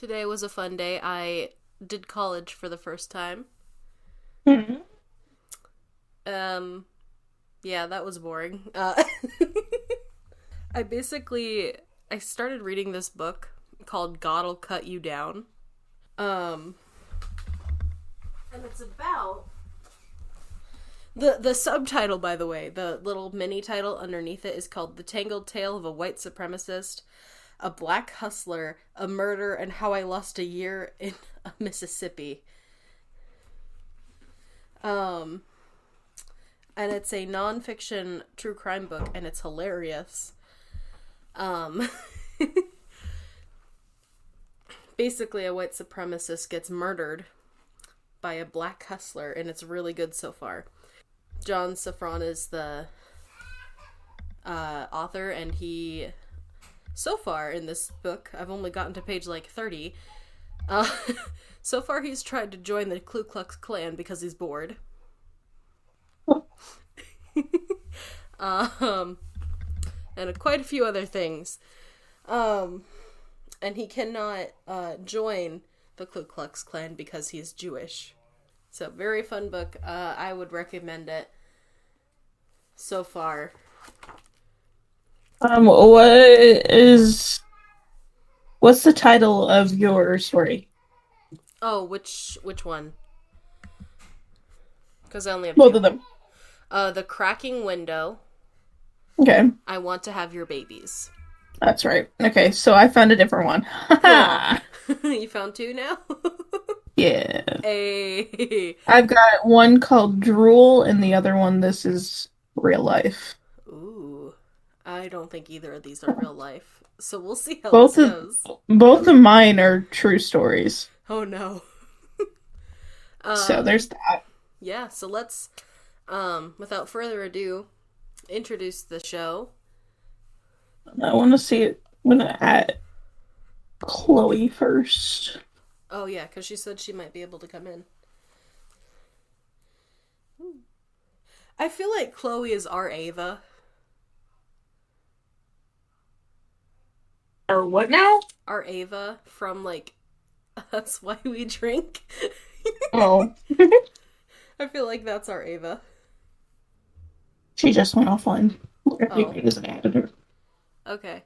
Today was a fun day. I did college for the first time. Mhm. Um, yeah, that was boring. I basically I started reading this book called God'll Cut You Down. Um, and it's about the subtitle, by the way, the little mini title underneath it is called "The Tangled Tale of a White Supremacist, a Black Hustler, a Murder, and How I Lost a Year in Mississippi." Um, and it's a nonfiction true crime book, and it's hilarious. Um, Basically, a white supremacist gets murdered by a black hustler, and it's really good so far. John Safran is the author, and he, so far in this book, I've only gotten to page like 30. Uh, so far, he's tried to join the Ku Klux Klan because he's bored. um, and quite a few other things. Um, and he cannot join the Ku Klux Klan because he's Jewish. So, very fun book. I would recommend it so far. What is what's the title of your story? Oh, which one? Because I only have Both two. of them. The Cracking Window. Okay, I Want to Have Your Babies. that's right. Okay, so I found a different one. Cool. Haha. You found two now? Yeah. A. I've got one called Drool and the other one this is real life. Ooh. I don't think either of these are real life. So we'll see how this Both of goes. both of mine are true stories. Oh no. So Um, there's that. yeah, so let's without further ado, introduce the show. I want to see it. I'm gonna add Chloe first. Oh yeah, cuz she said she might be able to come in. I feel like Chloe is our Ava. Or what now? Our Ava from like That's Why We Drink. Oh, I feel like that's our Ava. she just went offline. You Oh, just added her. okay.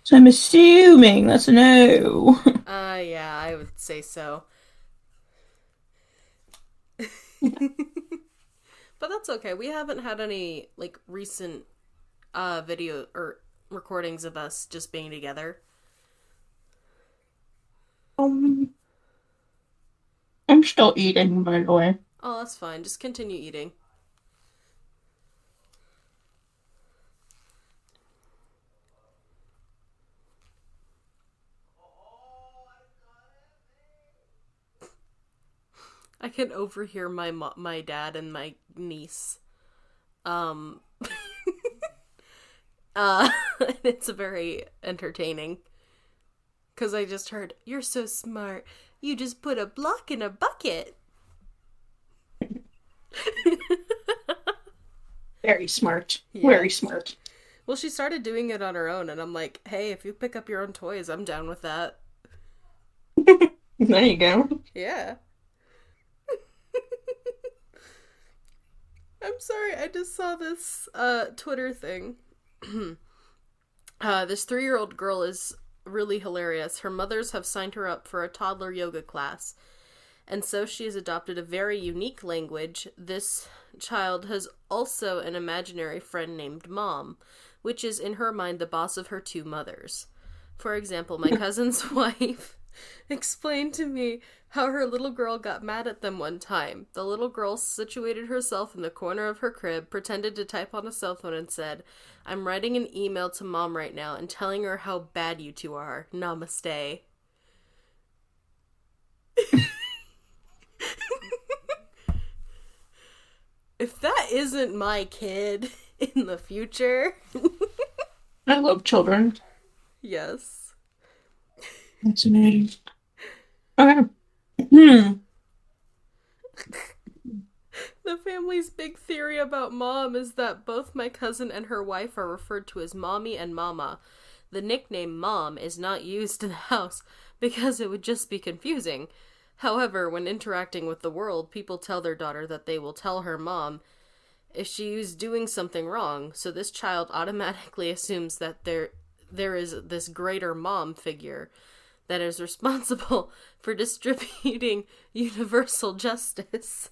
So I'm assuming that's a no. Yeah, I would say so. But that's okay. We haven't had any like recent video or recordings of us just being together. Um, I'm still eating, by the way. Oh, that's fine. Just continue eating. I can overhear my dad and my niece. Um it's very entertaining cuz I just heard, "You're so smart. You just put a block in a bucket." Very smart. Yeah. Very smart. Well, she started doing it on her own, and I'm like, "Hey, if you pick up your own toys, I'm down with that." There you go. Yeah. I'm sorry, I just saw this Twitter thing. This 3-year-old girl is really hilarious. Her mothers have signed her up for a toddler yoga class, and so she has adopted a very unique language. This child has also an imaginary friend named Mom, which is in her mind the boss of her two mothers. For example, my cousin's wife explained to me how her little girl got mad at them one time. The little girl situated herself in the corner of her crib, pretended to type on a cell phone, and said, "I'm writing an email to Mom right now and telling her how bad you two are. Namaste." If that isn't my kid in the future, I love children. yes. Fascinating. Okay. Hmm. The family's big theory about Mom is that both my cousin and her wife are referred to as Mommy and Mama. The nickname Mom is not used in the house because it would just be confusing. However, when interacting with the world, people tell their daughter that they will tell her mom if she's doing something wrong, so this child automatically assumes that there is this greater mom figure that is responsible for distributing universal justice.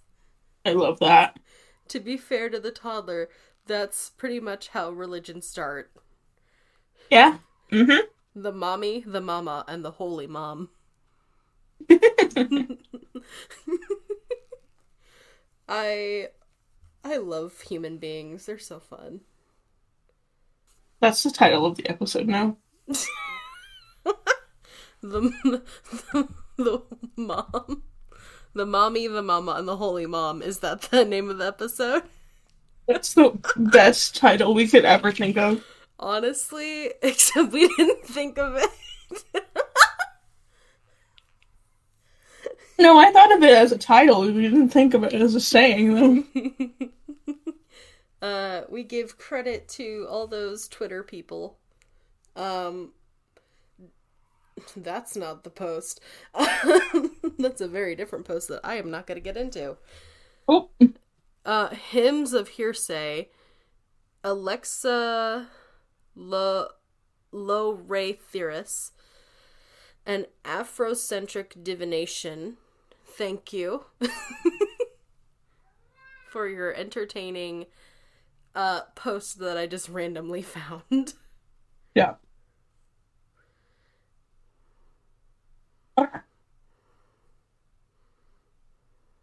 I love that. To be fair to the toddler, that's pretty much how religions start. Yeah. Mm-hmm. The mommy, the mama, and the holy mom. I love human beings. They're so fun. That's the title of the episode now. the, the mom. The mommy, the mama, and the holy mom. Is that the name of the episode? That's the best title we could ever think of. Honestly, except we didn't think of it. No, I thought of it as a title. We didn't think of it as a saying, though. We give credit to all those Twitter people. That's not the post. That's a very different post that I am not going to get into. Oh. Hymns of Hearsay, Alexa Lo-Ray-Theris, and Afrocentric Divination. Thank you for your entertaining post that I just randomly found. Yeah.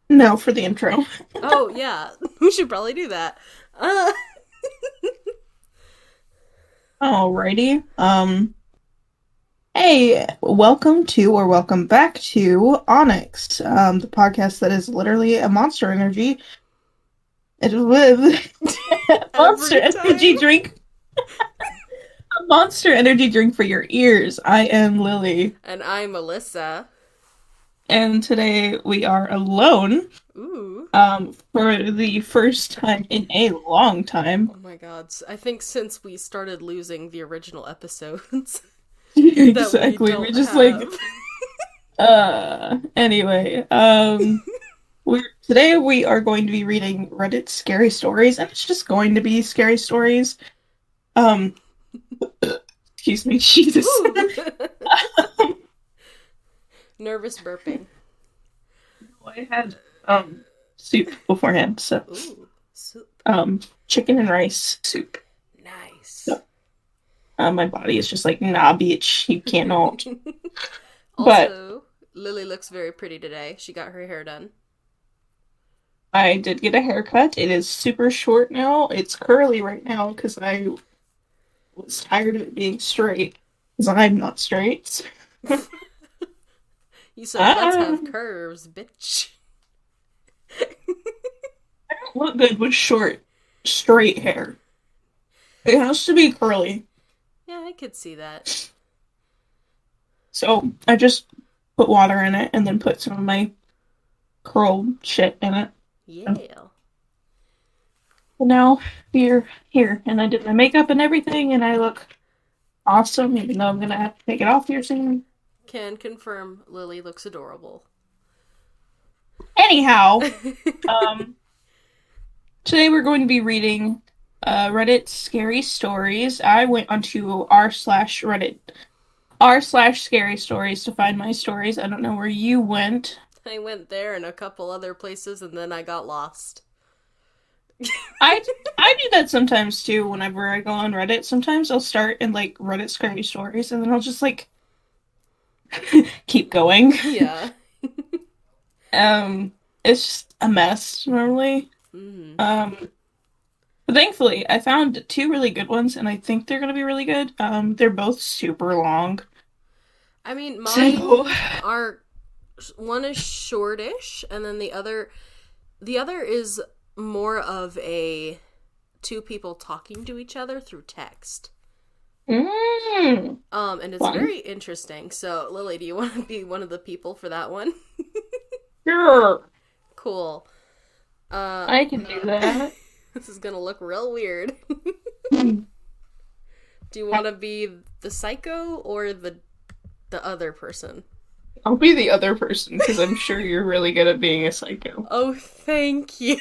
Now for the intro. Oh, yeah. We should probably do that. Alrighty. Hey, welcome to or welcome back to Onyx, the podcast that is literally a Monster Energy. It with Monster Energy drink. A Monster Energy drink for your ears. I am Lily. And I'm Melissa. And today we are alone. Ooh. For the first time in a long time. Oh my god. I think since we started losing the original episodes. Exactly. We just have. Anyway, today we are going to be reading Reddit scary stories, and it's just going to be scary stories. Excuse me, Jesus. Nervous burping. I had soup beforehand, so ooh, soup. Chicken and rice soup. Nice. So, my body is just like, nah, bitch, you cannot. Also, Lily looks very pretty today. She got her hair done. I did get a haircut. It is super short now. It's curly right now because I was tired of it being straight. Because I'm not straight. You said, let's have curves, bitch. I don't look good with short, straight hair. It has to be curly. Yeah, I could see that. So, I just put water in it and then put some of my curl shit in it. Yeah. So now, we're here. And I did my makeup and everything, and I look awesome, even though I'm going to have to take it off here soon. Can confirm Lily looks adorable. Anyhow, today we're going to be reading Reddit scary stories. I went onto r/Reddit r/scary stories to find my stories. I don't know where you went. I went there and a couple other places, and then I got lost. I do that sometimes too. Whenever I go on Reddit, sometimes I'll start in like Reddit scary stories, and then I'll just like keep going. Yeah. It's just a mess normally. Mm-hmm. But thankfully, I found two really good ones, and I think they're gonna be really good. They're both super long. I mean, mine are. One is shortish, and then the other is more of a two people talking to each other through text. And it's fun. very interesting. So, Lily, do you want to be one of the people for that one? Sure. Cool. I can do that. This is gonna look real weird. Do you want to be the psycho or the other person? I'll be the other person because I'm sure you're really good at being a psycho. Oh, thank you.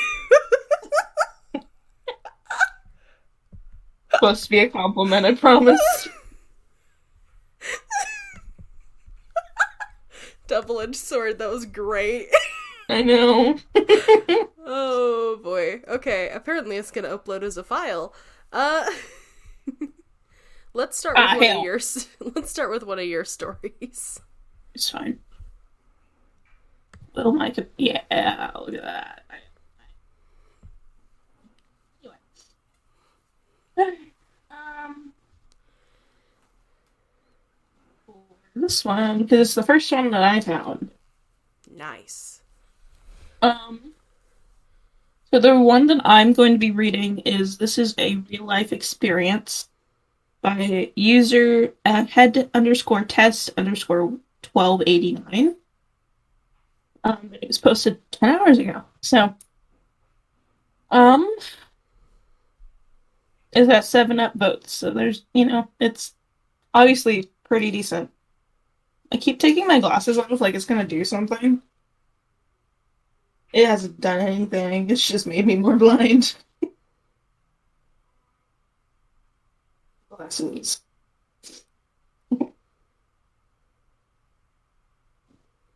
Supposed to be a compliment, I promise. Double-edged sword. That was great. I know. Oh boy. Okay, apparently it's gonna upload as a file. Uh let's start with one of Hell. your let's start with one of your stories. It's fine. Little Mike, yeah, look at that. Anyway. This one, because it's the first one that I found. Nice. Um, so the one that I'm going to be reading is this is a real life experience by user head underscore test underscore 1289. It was posted 10 hours ago. So, um, it's got 7 up votes. So there's, it's obviously pretty decent. I keep taking my glasses off like it's gonna do something. It hasn't done anything. It's just made me more blind. Glasses.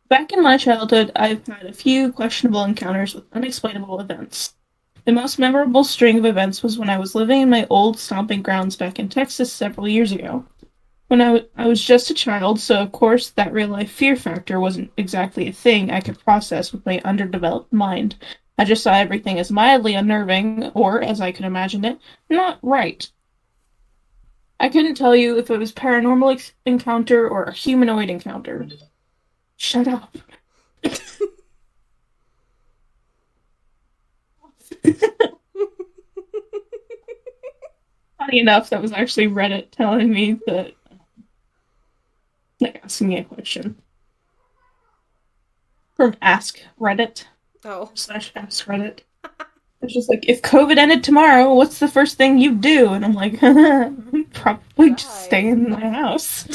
Back in my childhood, I've had a few questionable encounters with unexplainable events. The most memorable string of events was when I was living in my old stomping grounds back in Texas several years ago. When I was just a child, so of course that real life fear factor wasn't exactly a thing I could process with my underdeveloped mind. I just saw everything as mildly unnerving, or, as I could imagine it, not right. I couldn't tell you if it was paranormal encounter or a humanoid encounter. Shut up. Funny enough, that was actually Reddit telling me that, like, asking me a question. From Ask Reddit. Oh. Slash Ask Reddit. It's just like, if COVID ended tomorrow, what's the first thing you'd do? And I'm like, probably just stay in my house.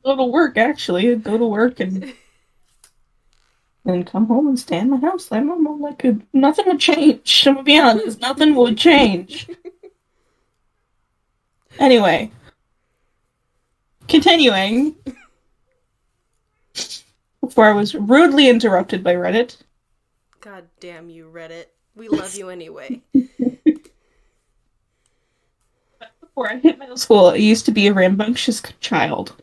Go to work, actually. Go to work and come home and stay in my house. I'm like, nothing would change. I'm gonna be honest, nothing would change. Anyway, continuing. Before I was rudely interrupted by Reddit. God damn you, Reddit. We love you anyway. Before I hit middle school, I used to be a rambunctious child.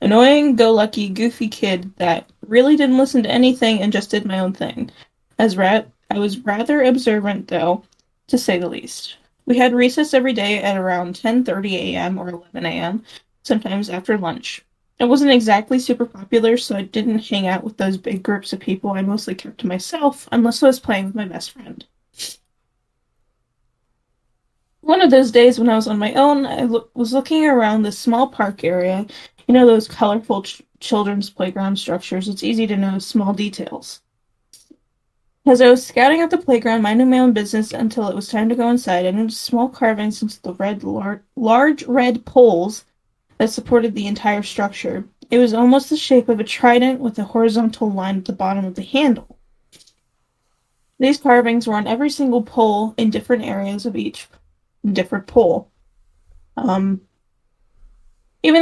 Annoying, go-lucky, goofy kid that really didn't listen to anything and just did my own thing. I was rather observant, though, to say the least. We had recess every day at around 10:30 a.m. or 11 a.m., sometimes after lunch. I wasn't exactly super popular, so I didn't hang out with those big groups of people. I mostly kept to myself, unless I was playing with my best friend. One of those days when I was on my own, I was looking around this small park area. You know those colorful children's playground structures? It's easy to know small details. As I was scouting out the playground, minding my own business until it was time to go inside, I noticed small carvings into the large red poles that supported the entire structure. It was almost the shape of a trident with a horizontal line at the bottom of the handle. These carvings were on every single pole in different areas of each different pole. Even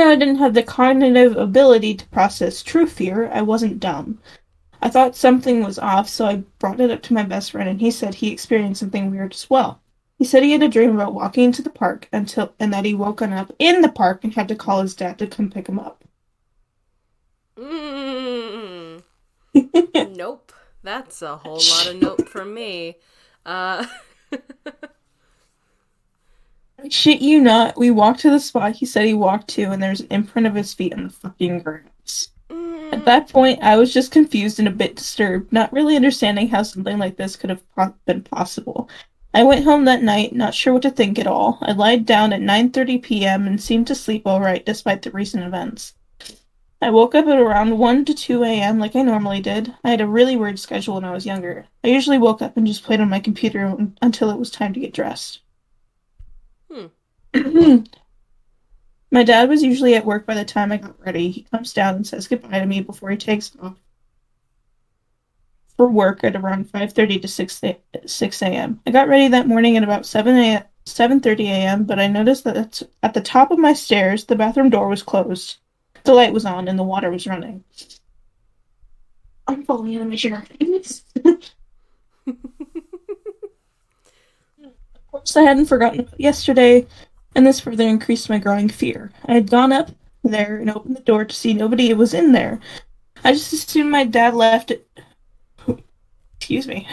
though I didn't have the cognitive ability to process true fear, I wasn't dumb. I thought something was off, so I brought it up to my best friend, and he said he experienced something weird as well. He said he had a dream about walking into the park and that he woken up in the park and had to call his dad to come pick him up. Nope. That's a whole lot of nope from me. I shit you not, we walked to the spot he said he walked to, and there's an imprint of his feet on the fucking grass. At that point, I was just confused and a bit disturbed, not really understanding how something like this could have been possible. I went home that night, not sure what to think at all. I lied down at 9:30 p.m. and seemed to sleep all right despite the recent events. I woke up at around 1 to 2 a.m. like I normally did. I had a really weird schedule when I was younger. I usually woke up and just played on my computer until it was time to get dressed. Hmm. My dad was usually at work by the time I got ready. He comes down and says goodbye to me before he takes off for work at around 5:30 to 6 a.m. I got ready that morning at about 7:30 a.m., but I noticed that at the top of my stairs, the bathroom door was closed. The light was on and the water was running. I'm falling in my chair. Of course, I hadn't forgotten about yesterday, and this further increased my growing fear. I had gone up there and opened the door to see nobody was in there. I just assumed my dad left it. Excuse me.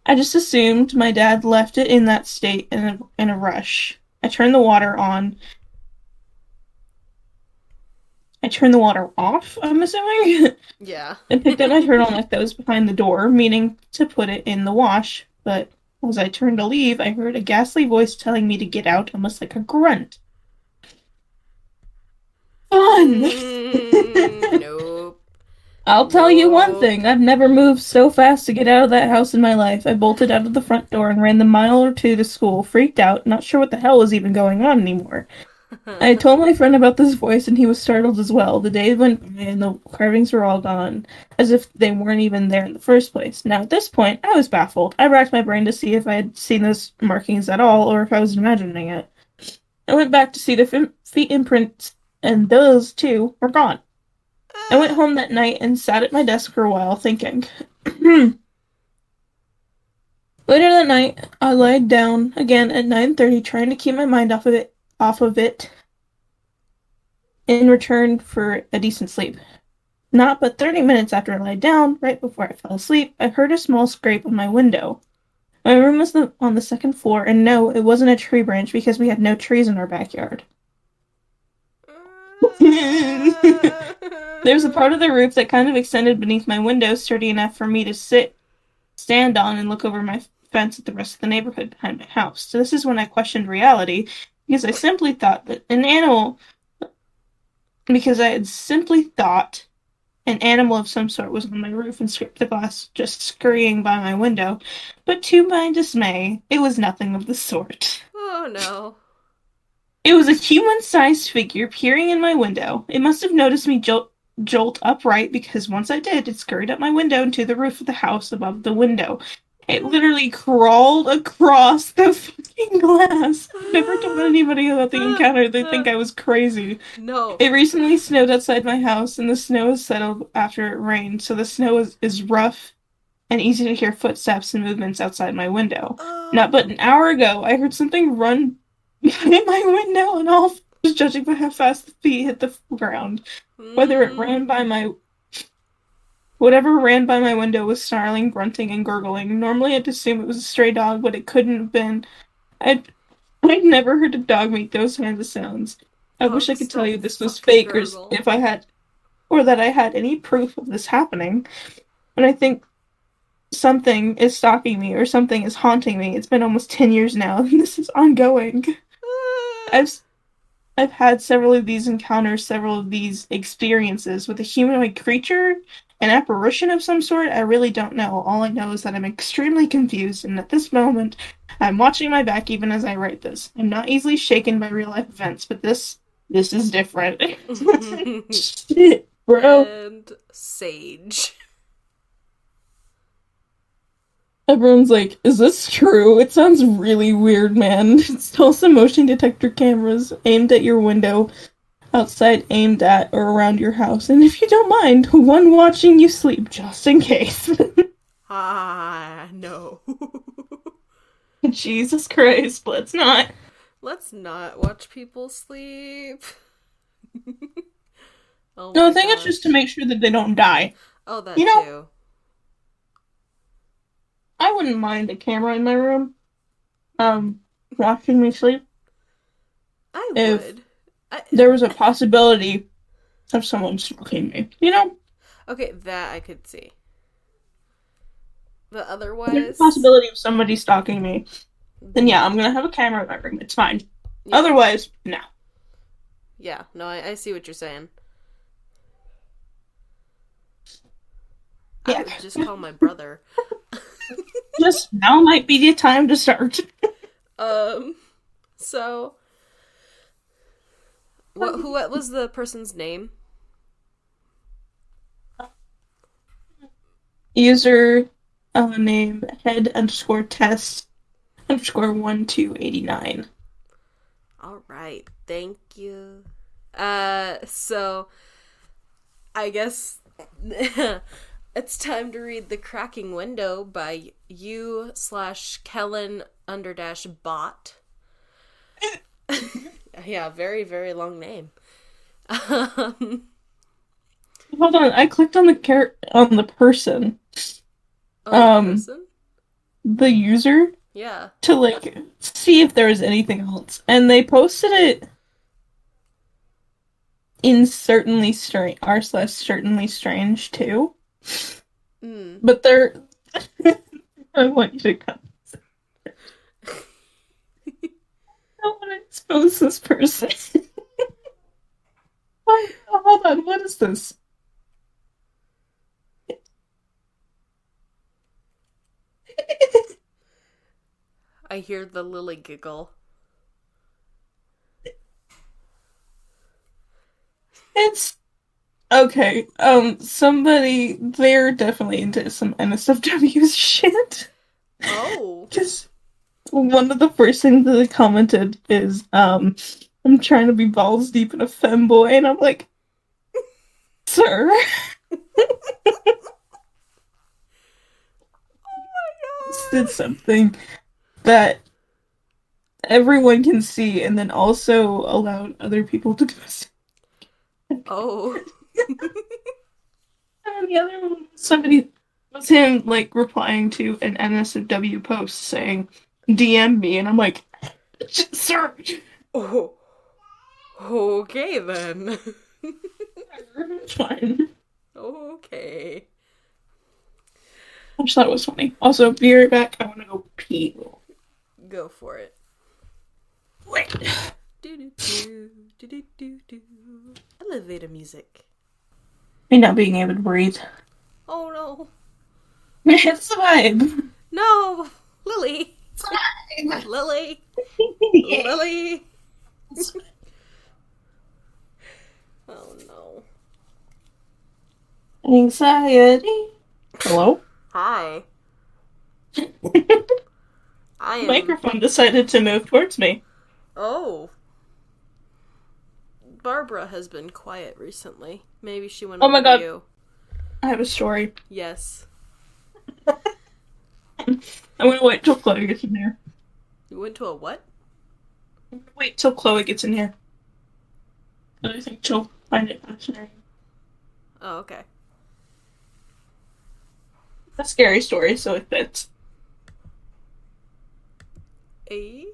I just assumed my dad left it in that state in a rush. I turned the water off, I'm assuming, Yeah. and picked up my turtleneck that was behind the door, meaning to put it in the wash. But as I turned to leave, I heard a ghastly voice telling me to get out, almost like a grunt. Fun! Nope. I'll tell you one Nope. thing, I've never moved so fast to get out of that house in my life. I bolted out of the front door and ran the mile or two to school, freaked out, not sure what the hell was even going on anymore. I had told my friend about this voice, and he was startled as well. The days went by, and the carvings were all gone, as if they weren't even there in the first place. Now, at this point, I was baffled. I racked my brain to see if I had seen those markings at all, or if I was imagining it. I went back to see the feet imprints, and those, too, were gone. I went home that night and sat at my desk for a while, thinking. Later that night, I lied down again at 9:30, trying to keep my mind off of it in return for a decent sleep. Not but 30 minutes after I lied down, right before I fell asleep, I heard a small scrape on my window. My room was on the second floor, and no, it wasn't a tree branch because we had no trees in our backyard. There was a part of the roof that kind of extended beneath my window, sturdy enough for me to stand on, and look over my fence at the rest of the neighborhood behind my house. So this is when I questioned reality, because I simply thought that an animal because I had simply thought an animal of some sort was on my roof and scraped the glass, just scurrying by my window. But to my dismay, it was nothing of the sort. Oh no. It was a human-sized figure peering in my window. It must have noticed me jolt upright because once I did, it scurried up my window and to the roof of the house above the window. It literally crawled across the fucking glass. I've never told anybody about the encounter. They think I was crazy. No. It recently snowed outside my house, and the snow has settled after it rained, so the snow is rough and easy to hear footsteps and movements outside my window. Not but an hour ago, I heard something run by my window, and all was judging by how fast the feet hit the ground. Whether it ran by my Whatever ran by my window was snarling, grunting, and gurgling. Normally I'd assume it was a stray dog, but it couldn't have been. I'd never heard a dog make those kinds of sounds. I wish I Dogs could tell don't you this was fucking fake gurgle. or that I had any proof of this happening. But I think something is stalking me or something is haunting me. It's been almost 10 years now, and this is ongoing. I've I've had several of these encounters, several of these experiences with a humanoid creature, an apparition of some sort. I really don't know. All I know is that I'm extremely confused, and at this moment, I'm watching my back even as I write this. I'm not easily shaken by real life events, but this is different. Shit, bro. And sage. Everyone's like, is this true? It sounds really weird, man. It's also motion detector cameras aimed at your window, outside, aimed at or around your house. And if you don't mind, one watching you sleep, just in case. No. Jesus Christ, let's not. Let's not watch people sleep. Oh No, my I think it's just to gosh. make sure that they don't die. Oh, that You know, too. I wouldn't mind a camera in my room, um, watching me sleep I if would. there was a possibility of someone stalking me. You know? Okay, that I could see. But If there's a otherwise, possibility of somebody stalking me, then yeah, I'm gonna have a camera in my room. It's fine. yeah. Otherwise, no. Yeah, no, I see what you're saying. I Yeah. would just call my brother. Just now might be the time to start. Um, So, what was the person's name? User name head_test_1289. All right, thank you. So I guess it's time to read The Cracking Window by you/Kellen_bot. Yeah, very, very long name. Hold on, I clicked on the person. On the person? The user Yeah. to like see if there was anything else. And they posted it in certainly strange r/certainly strange too. But they're I want you to come. I don't want to expose this person. Hold on, what is this? I hear the Lily giggle. It's okay. Somebody, they're definitely into some NSFW shit. Oh. Just one of the first things that they commented is, I'm trying to be balls deep in a femboy, and I'm like, sir. Did something that everyone can see, and then also allowed other people to do it. Oh. And the other one was him like replying to an NSFW post saying, DM me, and I'm like, sir. Oh. Okay then. It's fine. Okay. I just thought it was funny. Also, be right back. I want to go pee. Go for it. Wait. Elevator music. Me not being able to breathe. Oh no. It's the vibe. No! Lily! Vibe. Lily! Yeah. Lily! Oh no. Anxiety. Hello? Hi. I am. Microphone decided to move towards me. Oh. Barbara has been quiet recently. Maybe she went Oh over my God. to you. I have a story. Yes. I'm gonna wait till Chloe gets in here. You went to a what? I'm gonna wait till Chloe gets in here. I think she'll find it fascinating. Oh, okay. A scary story, so it fits. A?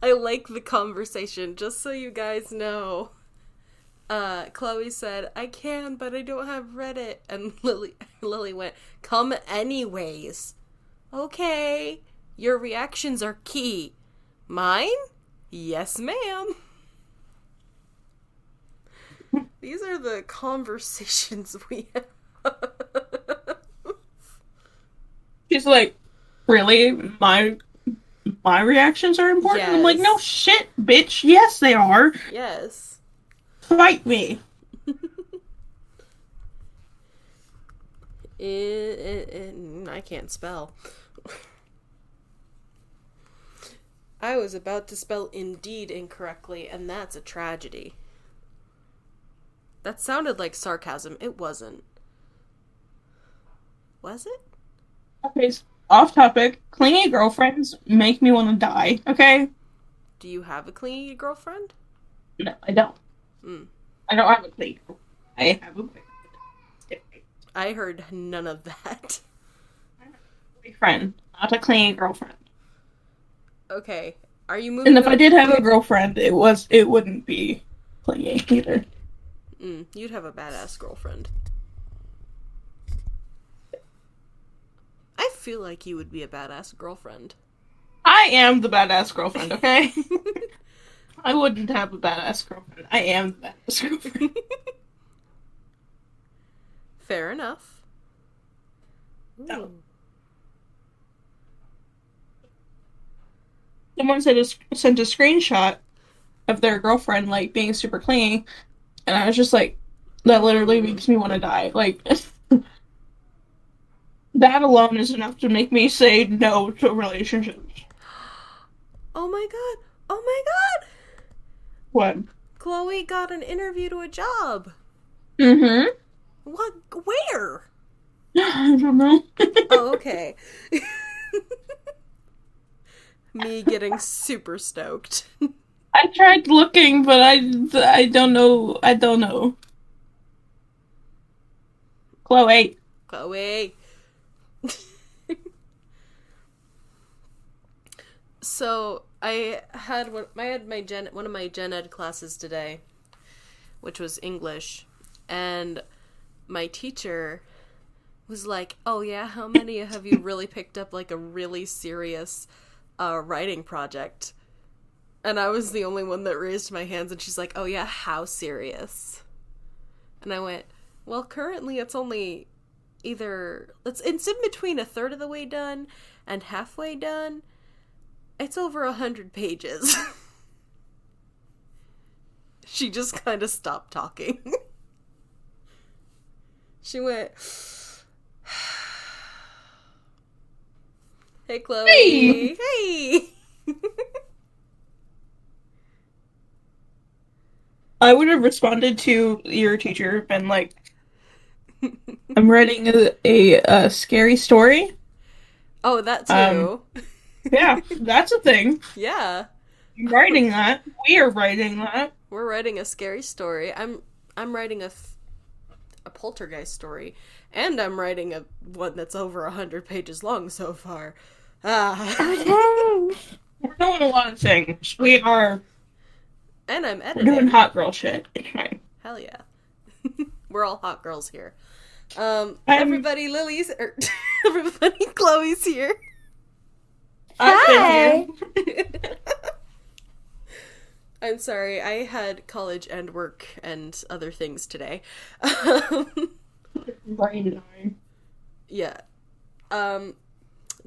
I like the conversation, just so you guys know. Chloe said, I can, but I don't have Reddit. And Lily went, come anyways. Okay. Your reactions are key. Mine? Yes, ma'am. These are the conversations we have. She's like, really? My reactions are important? Yes. I'm like, no shit, bitch. Yes, they are. Yes. Fight me. I can't spell. I was about to spell indeed incorrectly, and that's a tragedy. That sounded like sarcasm. It wasn't. Was it? Okay, off topic. Clingy girlfriends make me want to die, okay? Do you have a clingy girlfriend? No, I don't. I don't have a clingy girlfriend. I have a boyfriend. I heard none of that. I have a boyfriend, not a clingy girlfriend. Okay. Are you moving And if I did have a girlfriend, it wouldn't be clingy either. You'd have a badass girlfriend. I feel like you would be a badass girlfriend. I am the badass girlfriend, okay? I wouldn't have a badass girlfriend. I am the badass girlfriend. Fair enough. No. someone sent a screenshot of their girlfriend like being super clingy, and I was just like, that literally makes me want to die. Like that alone is enough to make me say no to relationships. Oh my god. Oh my god. What? Chloe got an interview to a job. Mm-hmm. What? Where? I don't know. Oh, okay. Me getting super stoked. I tried looking, but I don't know. I don't know. Chloe. Chloe. So I had one of my gen ed classes today, which was English, and my teacher was like, "Oh yeah, how many have you really picked up like a really serious writing project?" And I was the only one that raised my hands, and she's like, "Oh yeah, how serious?" And I went, "Well, currently it's only it's in between a third of the way done and halfway done. It's over 100 pages." She just kind of stopped talking. She went, "Hey, Chloe." Hey. Hey. I would have responded to your teacher, been like, I'm writing a scary story. Oh, that Um, too. yeah, that's a thing. Yeah. I'm writing that. We are writing that. We're writing a scary story. I'm writing a poltergeist story, and I'm writing a one that's over 100 pages long so far. Ah. Oh, dang. We're doing a lot of things. And I'm We're doing editing. hot girl shit. It's fine. Hell yeah. We're all hot girls here. Everybody, Lily's everybody, Chloe's here. Hi. I'm sorry, I had college and work and other things today. Brain dying. Yeah.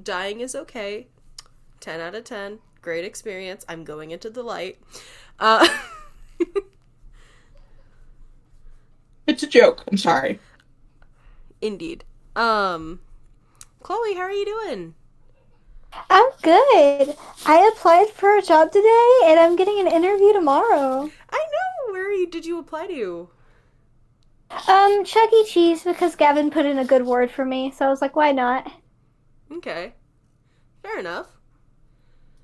Dying is okay. 10 out of 10. Great experience. I'm going into the light. It's a joke. I'm sorry. Indeed. Chloe, how are you doing? I'm good. I applied for a job today and I'm getting an interview tomorrow. I know. Did you apply to? Chuck E. Cheese because Gavin put in a good word for me, so I was like, why not? Okay. Fair enough.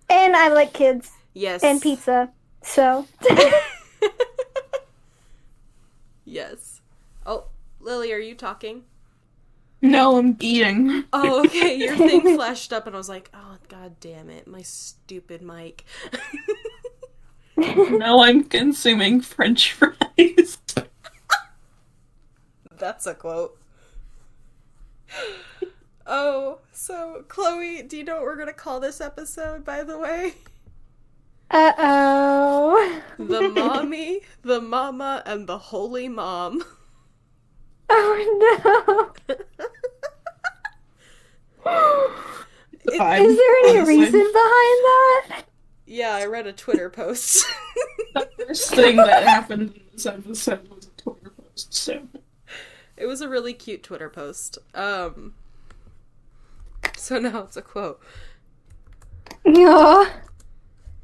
And I like kids Yes. and pizza, so. Yes. Oh, Lily, are you talking? No, I'm eating. Oh, okay. Your thing flashed up and I was like, oh, god damn it. My stupid mic. No, I'm consuming French fries. That's a quote. Oh, so, Chloe, do you know what we're going to call this episode, by the way? Uh-oh. The Mommy, the Mama, and the Holy Mom. Oh, no. Is there any honestly. reason behind that? Yeah, I read a Twitter post. The first thing that happened in this episode was a Twitter post, so. It was a really cute Twitter post. So now it's a quote. Yeah.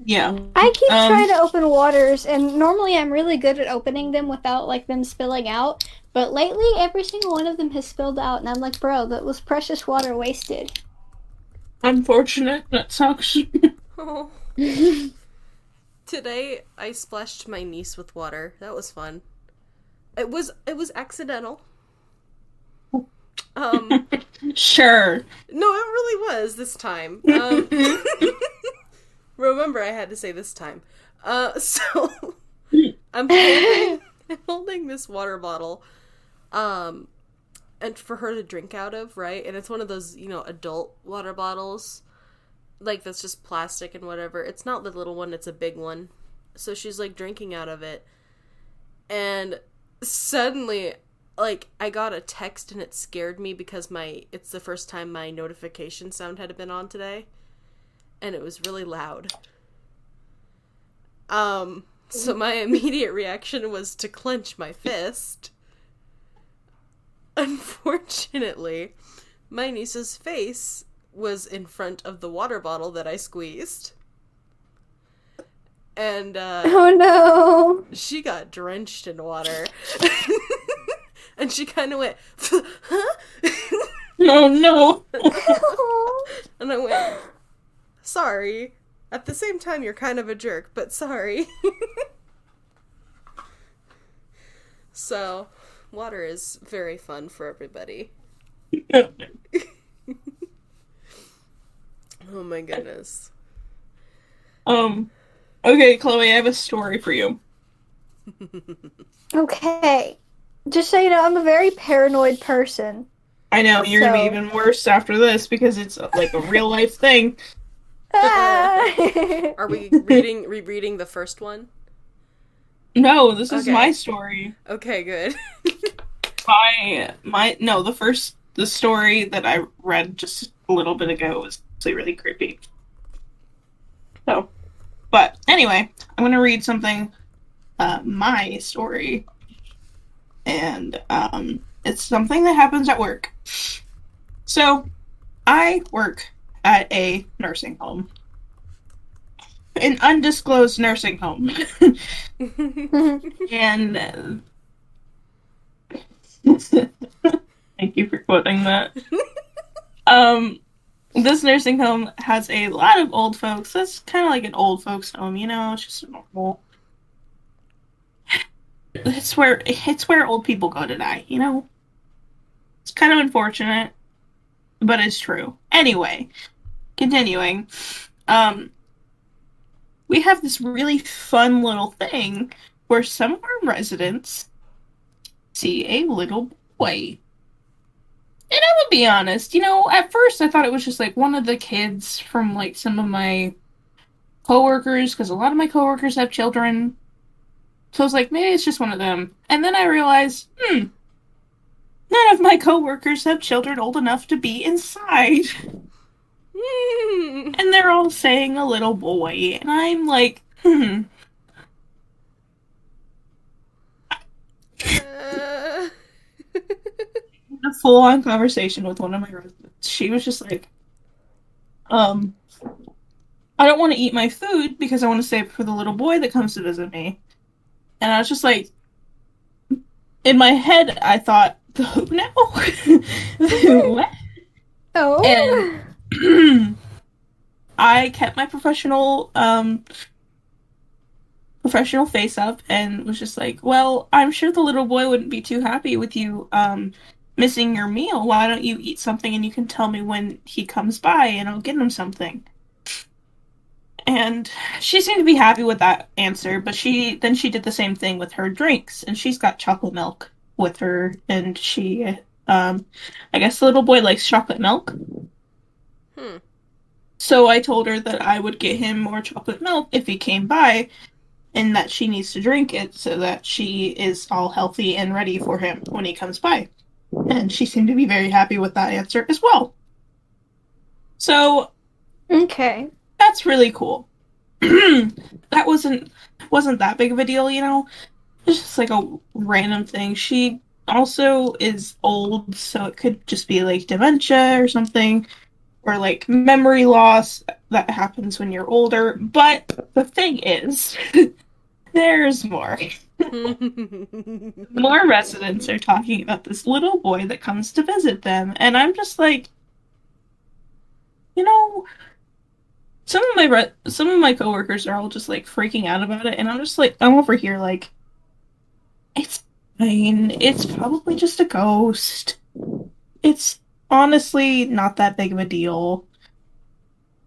Yeah. I keep trying to open waters, and normally I'm really good at opening them without, like, them spilling out. But lately, every single one of them has spilled out, and I'm like, bro, that was precious water wasted. Unfortunate. That sucks. Oh. Today, I splashed my niece with water. That was fun. It was accidental. Sure. No, it really was this time. Remember, I had to say this time. So I'm holding this water bottle, and for her to drink out of, right? And it's one of those, adult water bottles, like that's just plastic and whatever. It's not the little one; it's a big one. So she's like drinking out of it, and suddenly, like, I got a text and it scared me because it's the first time my notification sound had been on today. And it was really loud. So my immediate reaction was to clench my fist. Unfortunately, my niece's face was in front of the water bottle that I squeezed. And, Oh no! she got drenched in water. And she kind of went, huh? Oh no! And I went, sorry. At the same time, you're kind of a jerk, but sorry. So, water is very fun for everybody. Oh my goodness. Okay, Chloe, I have a story for you. Okay. Just so you know, I'm a very paranoid person. I know, you're gonna be even worse after this because it's like a real life thing. Are we rereading the first one? No, this is my story. Okay, good. The story that I read just a little bit ago was actually really creepy. So, but anyway, I'm gonna read something, my story, and it's something that happens at work. So, I work at a nursing home. An undisclosed nursing home. And thank you for quoting that. This nursing home has a lot of old folks. That's kind of like an old folks home, you know, it's just normal. It's where old people go to die, you know? It's kind of unfortunate, but it's true. Anyway, continuing. We have this really fun little thing where some of our residents see a little boy. And I would be honest, you know, at first I thought it was just like one of the kids from like some of my coworkers, because a lot of my coworkers have children. So I was like, maybe it's just one of them. And then I realized, none of my coworkers have children old enough to be inside. And they're all saying a little boy. And I'm like, I had a full-on conversation with one of my residents. She was just like, I don't want to eat my food because I want to save it for the little boy that comes to visit me. And I was just like, in my head, I thought, who now? What? Oh. And I kept my professional face up and was just like, well, I'm sure the little boy wouldn't be too happy with you missing your meal. Why don't you eat something and you can tell me when he comes by and I'll get him something. And she seemed to be happy with that answer, but she did the same thing with her drinks, and she's got chocolate milk with her, and she, I guess the little boy likes chocolate milk. So I told her that I would get him more chocolate milk if he came by, and that she needs to drink it so that she is all healthy and ready for him when he comes by. And she seemed to be very happy with that answer as well. So, okay. That's really cool. That wasn't that big of a deal, you know? It's just like a random thing. She also is old, so it could just be like dementia or something, or like memory loss that happens when you're older. But the thing is, there's more. More residents are talking about this little boy that comes to visit them, and I'm just like, you know, some of my coworkers are all just like freaking out about it, and I'm just like, I'm over here like, it's fine. It's probably just a ghost. It's honestly not that big of a deal.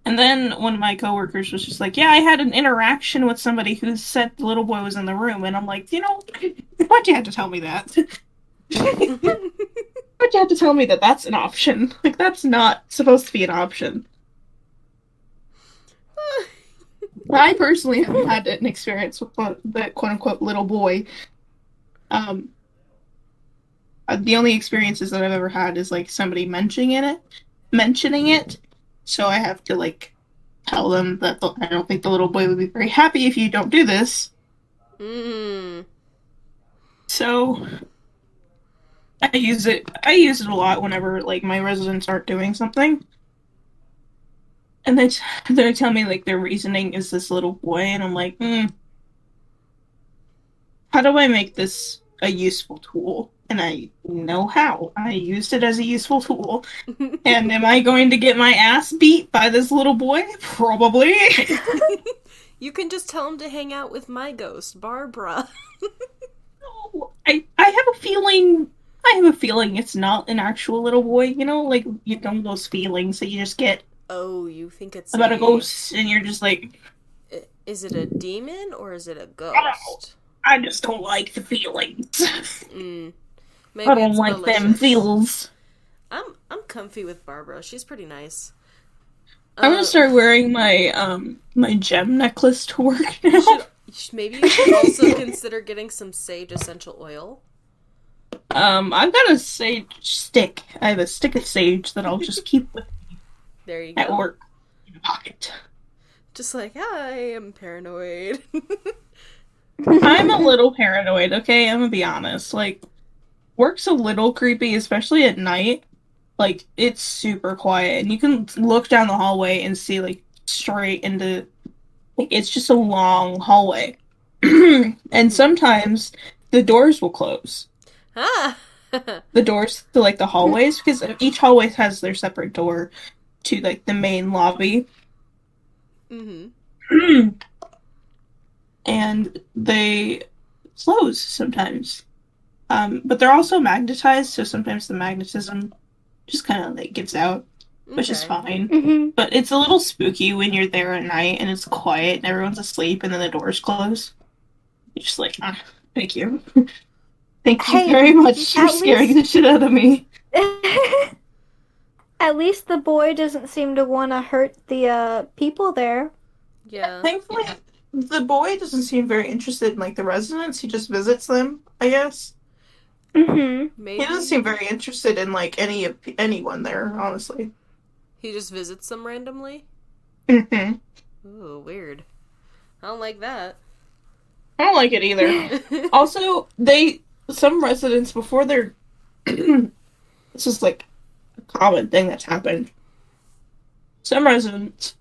And then one of my coworkers was just like, yeah, I had an interaction with somebody who said the little boy was in the room, and I'm like, you know, why'd you have to tell me that? Why'd you have to tell me that that's an option? Like, that's not supposed to be an option. I personally haven't had an experience with the quote-unquote little boy. The only experiences that I've ever had is like somebody mentioning it. So I have to like tell them that I don't think the little boy would be very happy if you don't do this. Mm. So I use it. I use it a lot whenever like my residents aren't doing something, and they tell me like their reasoning is this little boy, and I'm like, how do I make this a useful tool? And I know how. I used it as a useful tool. And am I going to get my ass beat by this little boy? Probably. You can just tell him to hang out with my ghost, Barbara. I have a feeling. I have a feeling it's not an actual little boy. You know, like you know those feelings that you just get. Oh, you think it's about a ghost, and you're just like, is it a demon or is it a ghost? I just don't like the feelings. Maybe I don't like malicious. them feels. I'm comfy with Barbara. She's pretty nice. I'm gonna start wearing my my gem necklace to work now. Maybe you should also consider getting some sage essential oil. I've got a sage stick. I have a stick of sage that I'll just keep with me there you go. at work in a pocket. Just like, I am paranoid. I'm a little paranoid, okay? I'm gonna be honest. Like, work's a little creepy, especially at night. Like, it's super quiet, and you can look down the hallway and see, like, straight into... Like, it's just a long hallway. And sometimes the doors will close. Ah! The doors to, like, the hallways, because each hallway has their separate door to, like, the main lobby. Mm-hmm. And they close sometimes. But they're also magnetized, so sometimes the magnetism just kind of like gets out, which is fine. Mm-hmm. But it's a little spooky when you're there at night and it's quiet and everyone's asleep and then the doors close. You're just like, thank you. Thank you very much for scaring the shit out of me. At least the boy doesn't seem to want to hurt the people there. Yeah. Thankfully, the boy doesn't seem very interested in like the residents. He just visits them, I guess. Mm-hmm. Maybe. He doesn't seem very interested in like anyone there, honestly. He just visits them randomly? Mm-hmm. Ooh, weird. I don't like that. I don't like it either. Also, some residents before they're it's just like a common thing that's happened. Some residents,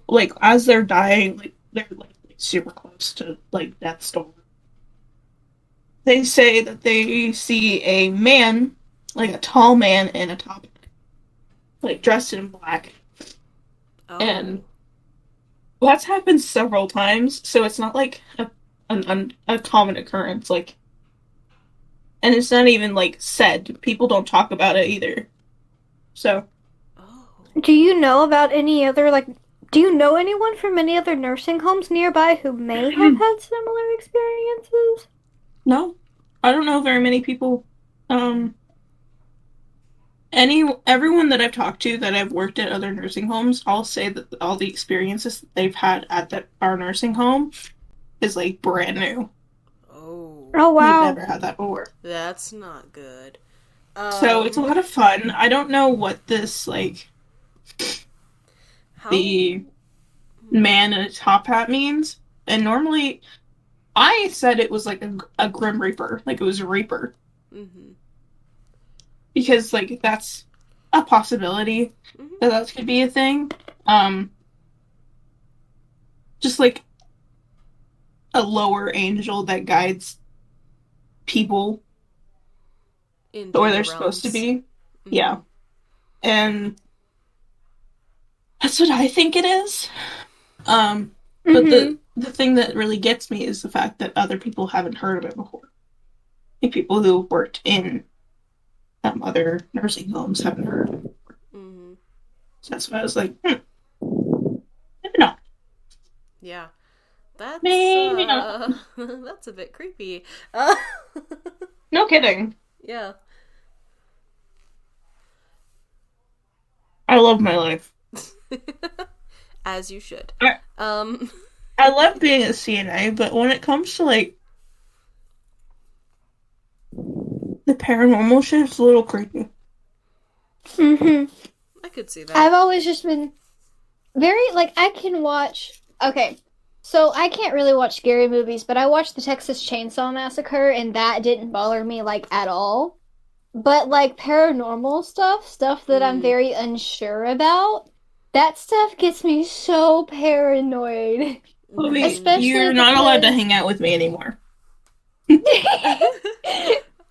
like as they're dying, like they're like super close to like death's door. They say that they see a man, like a tall man in a top, like dressed in black. Oh. And that's happened several times, so it's not like a common occurrence. Like, and it's not even like said. People don't talk about it either. So. Oh. Do you know about any other do you know anyone from any other nursing homes nearby who may have had similar experiences? No, I don't know very many people. Everyone that I've talked to that I've worked at other nursing homes, I'll say that all the experiences that they've had at our nursing home is like brand new. Oh wow! We've never had that before. That's not good. So it's a lot of fun. I don't know what this like. The man in a top hat means, and normally I said it was like a Grim Reaper, like it was a Reaper. Mm-hmm. Because, like, that's a possibility that could be a thing. Just, like, a lower angel that guides people into where the they're realms. supposed to be. Mm-hmm. Yeah. And that's what I think it is. But the thing that really gets me is the fact that other people haven't heard of it before. Like, people who worked in other nursing homes haven't heard of it before. Mm-hmm. So that's why I was like, maybe not. Yeah. That's, maybe not. That's a bit creepy. No kidding. Yeah. I love my life. As you should. I love being a CNA, but when it comes to, like, the paranormal shit, it's a little creepy. Mm-hmm. I could see that. I've always just been very, like, I can watch. Okay, so I can't really watch scary movies, but I watched the Texas Chainsaw Massacre, and that didn't bother me, like, at all. But, like, paranormal stuff that I'm Mm. very unsure about, that stuff gets me so paranoid. Chloe, Especially you're not allowed to because. hang out with me anymore.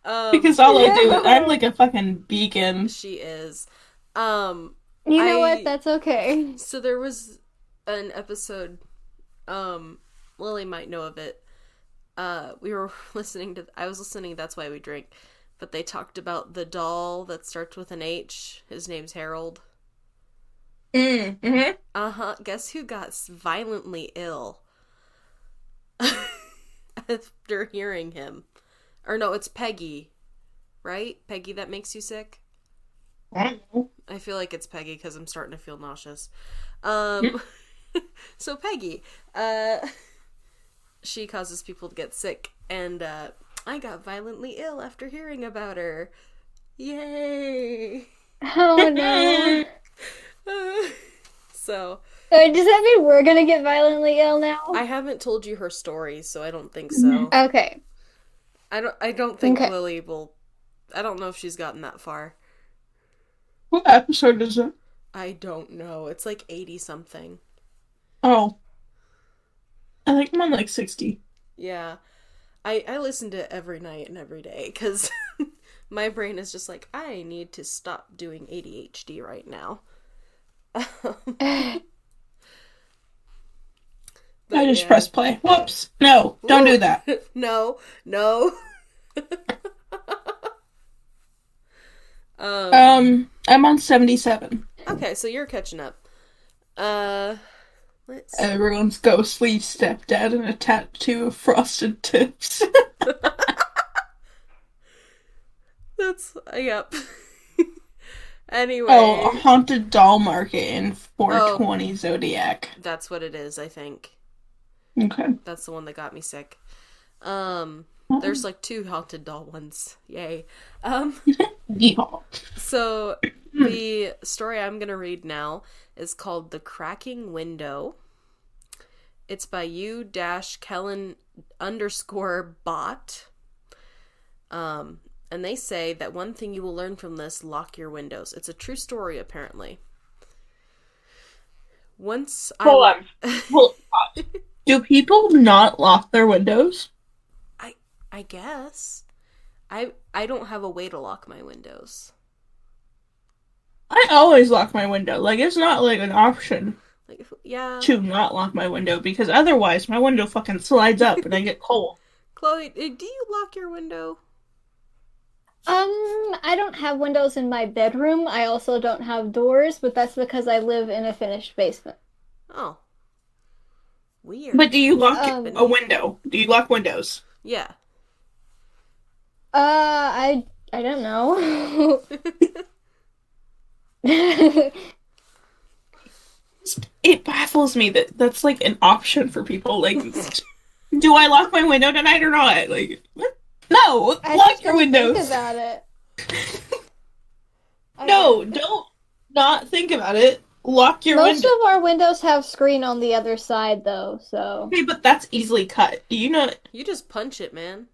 um, Because all I do is I'm No! like a fucking beacon. she is. Um, You know what? I That's okay. so there was an episode. Lily might know of it. We were listening to. I was listening. That's why we drink. But they talked about the doll that starts with an H. His name's Harold. Mm-hmm. Uh huh. Guess who got violently ill after hearing him? Or no, it's Peggy, right? Peggy that makes you sick? I feel like it's Peggy because I'm starting to feel nauseous. Um, so Peggy, she causes people to get sick, and I got violently ill after hearing about her. Yay! Oh no. So Does that mean we're gonna get violently ill now? I haven't told you her story, so I don't think so. Okay. I don't think Okay. Lily will. I don't know if she's gotten that far. What episode is it? I don't know. It's like 80 something. Oh, I think I'm on like 60. Yeah. I listen to it every night and every day because my brain is just like, I need to stop doing ADHD right now. I But just yeah. press play. Whoops. No, don't do that. No, no. I'm on 77. Okay, so you're catching up. Uh, let's see. Everyone's ghostly stepdad and a tattoo of frosted tips. That's, yep. Anyway. Oh, a haunted doll market in Oh, 420 Zodiac. that's what it is, I think. Okay. That's the one that got me sick. There's like two haunted doll ones. Yay. Yeehaw. So the story I'm gonna read now is called The Cracking Window. It's by U-Kellen underscore bot. And they say that one thing you will learn from this, lock your windows. It's a true story, apparently. Once Hold I... on. Hold on. Do people not lock their windows? I guess. I don't have a way to lock my windows. I always lock my window. Like, it's not like an option Like, yeah. to not lock my window because otherwise my window fucking slides up and I get cold. Chloe, do you lock your window? I don't have windows in my bedroom. I also don't have doors, but that's because I live in a finished basement. Oh, weird. But do you lock Um, a window? Do you lock windows? Yeah. I don't know. It baffles me that that's like an option for people. Like, do I lock my window tonight or not? Like, what? No, I lock just your don't windows. think about it. No, Okay. don't not think about it. Lock your Most window. of our windows have screen on the other side, though, so. Okay, but that's easily cut. Do you know? You just punch it, man.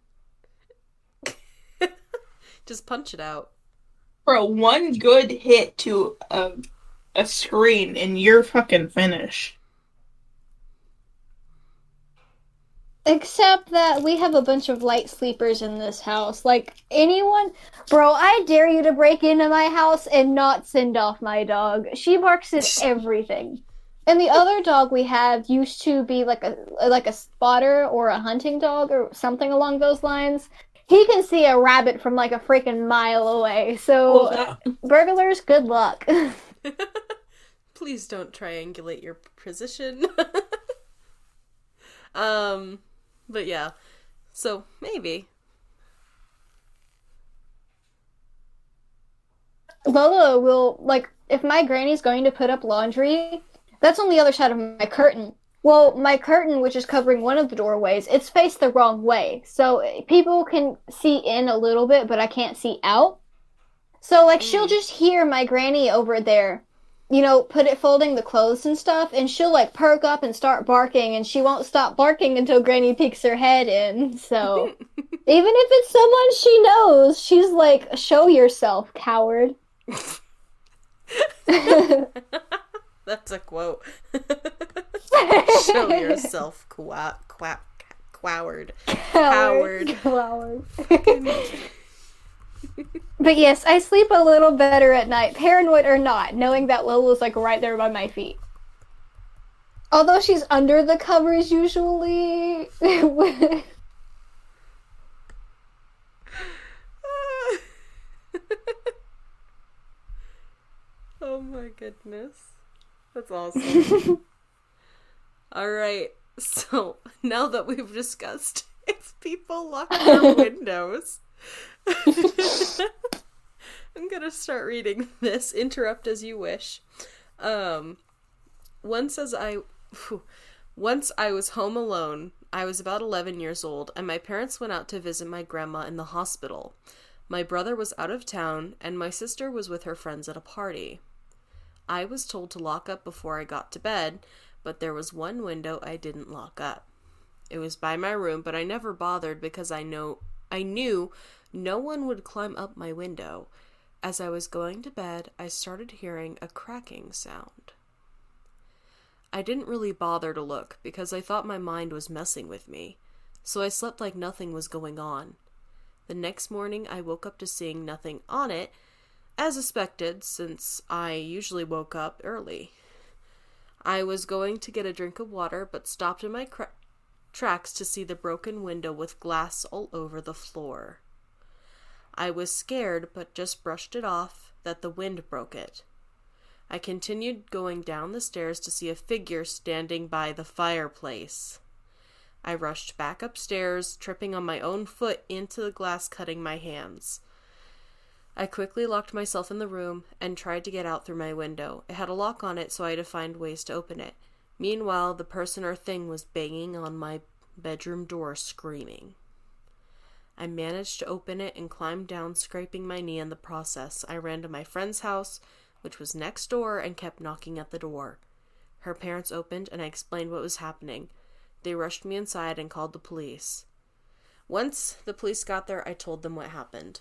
Just punch it out. For a one good hit to a screen and you're fucking finished. Except that we have a bunch of light sleepers in this house. Like, anyone. Bro, I dare you to break into my house and not send off my dog. She barks at everything. And the other dog we have used to be like a spotter or a hunting dog or something along those lines. He can see a rabbit from like a freaking mile away. Well, So, burglars, good luck. Please don't triangulate your position. But yeah. So, maybe. Lola will, like, if my granny's going to put up laundry, that's on the other side of my curtain. Well, my curtain, which is covering one of the doorways, it's faced the wrong way. So people can see in a little bit, but I can't see out. So, like, she'll just hear my granny over there put it folding the clothes and stuff, and she'll like perk up and start barking, and she won't stop barking until Granny peeks her head in. So even if it's someone she knows, she's like, "Show yourself, coward." That's a quote. Show yourself, coward. Coward. But yes, I sleep a little better at night, paranoid or not, knowing that Lola's like right there by my feet. Although she's under the covers usually. Oh my goodness. That's awesome. Alright, so now that we've discussed if people lock their windows, I'm gonna start reading this. Interrupt as you wish. Once I was home alone. I was about 11 years old, and my parents went out to visit my grandma in the hospital. My brother was out of town, and my sister was with her friends at a party. I was told to lock up before I got to bed, but there was one window I didn't lock up. It was by my room, but I never bothered because I knew no one would climb up my window. As I was going to bed, I started hearing a cracking sound. I didn't really bother to look because I thought my mind was messing with me, so I slept like nothing was going on. The next morning, I woke up to seeing nothing on it, as expected, since I usually woke up early. I was going to get a drink of water, but stopped in my tracks to see the broken window with glass all over the floor. I was scared, but just brushed it off that the wind broke it. I continued going down the stairs to see a figure standing by the fireplace. I rushed back upstairs, tripping on my own foot into the glass, cutting my hands. I quickly locked myself in the room and tried to get out through my window. It had a lock on it, so I had to find ways to open it. Meanwhile, the person or thing was banging on my bedroom door, screaming. I managed to open it and climbed down, scraping my knee in the process. I ran to my friend's house, which was next door, and kept knocking at the door. Her parents opened, and I explained what was happening. They rushed me inside and called the police. Once the police got there, I told them what happened.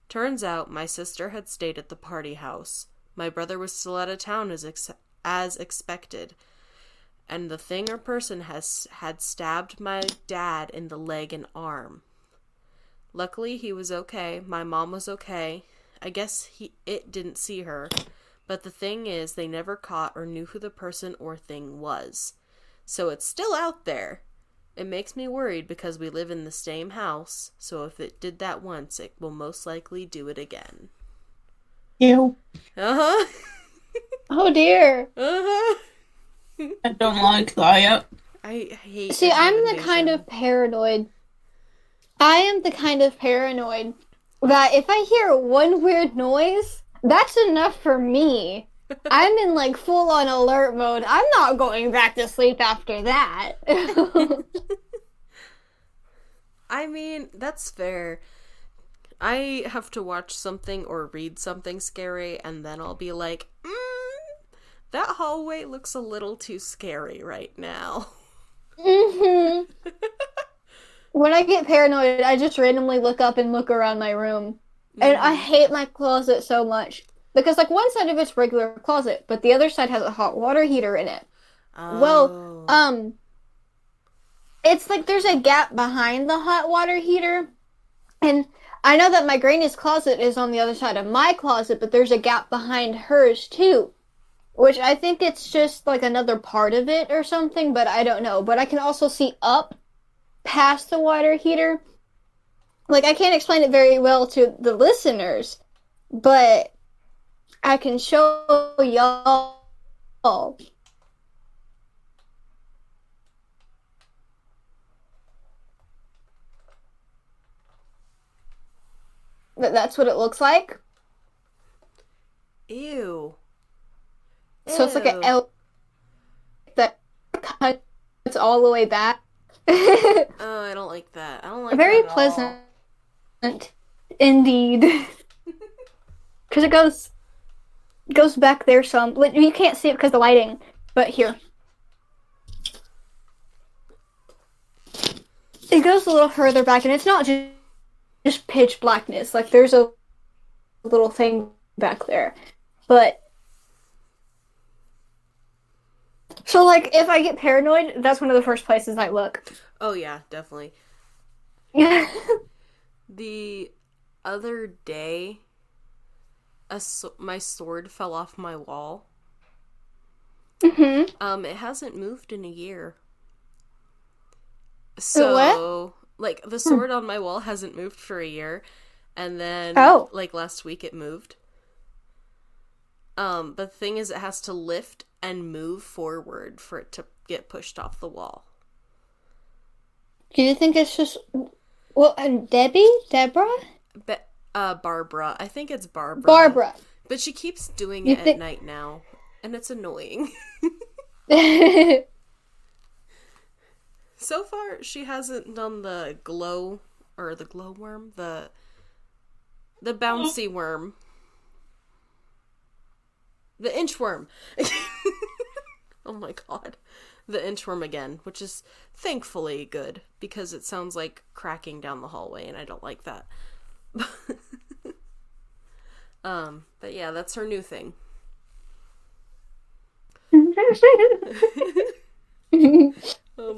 Turns out my sister had stayed at the party house. My brother was still out of town as expected, and the thing or person had stabbed my dad in the leg and arm. Luckily, he was okay. My mom was okay. I guess it didn't see her, but the thing is, they never caught or knew who the person or thing was. So it's still out there. It makes me worried because we live in the same house, so if it did that once, it will most likely do it again. Ew. Uh-huh. Oh dear. Uh-huh. I don't like that. I hate See, I'm the intimidation. kind of paranoid. I am the kind of paranoid that if I hear one weird noise, that's enough for me. I'm in like full on alert mode. I'm not going back to sleep after that. I mean, that's fair. I have to watch something or read something scary, and then I'll be like, that hallway looks a little too scary right now. Mm-hmm. When I get paranoid, I just randomly look up and look around my room. And I hate my closet so much. Because, like, one side of it's regular closet, but the other side has a hot water heater in it. Oh. Well, it's like there's a gap behind the hot water heater. And I know that my granny's closet is on the other side of my closet, but there's a gap behind hers, too. Which I think it's just, like, another part of it or something, but I don't know. But I can also see up past the water heater. Like, I can't explain it very well to the listeners, but I can show y'all. That's what it looks like. Ew. So it's like an L that cuts all the way back. Oh, I don't like that. I don't like Very that at pleasant. all. Indeed. Because it goes goes back there some. You can't see it because of the lighting, but here. It goes a little further back, and it's not just pitch blackness. Like, there's a little thing back there. But, so, like, if I get paranoid, that's one of the first places I look. Oh, yeah, definitely. The other day, my sword fell off my wall. Mm-hmm. It hasn't moved in a year. What? So, like, the sword on my wall hasn't moved for a year, and then, like, last week it moved. But the thing is, it has to lift and move forward for it to get pushed off the wall. Do you think it's just... Well, Deborah? Barbara. I think it's Barbara. Barbara. But she keeps doing it at night now, and it's annoying. So far, she hasn't done the glow, or the glowworm, the bouncy worm. The inchworm. Oh my god. The inchworm again, which is thankfully good, because it sounds like cracking down the hallway, and I don't like that. But yeah, that's her new thing.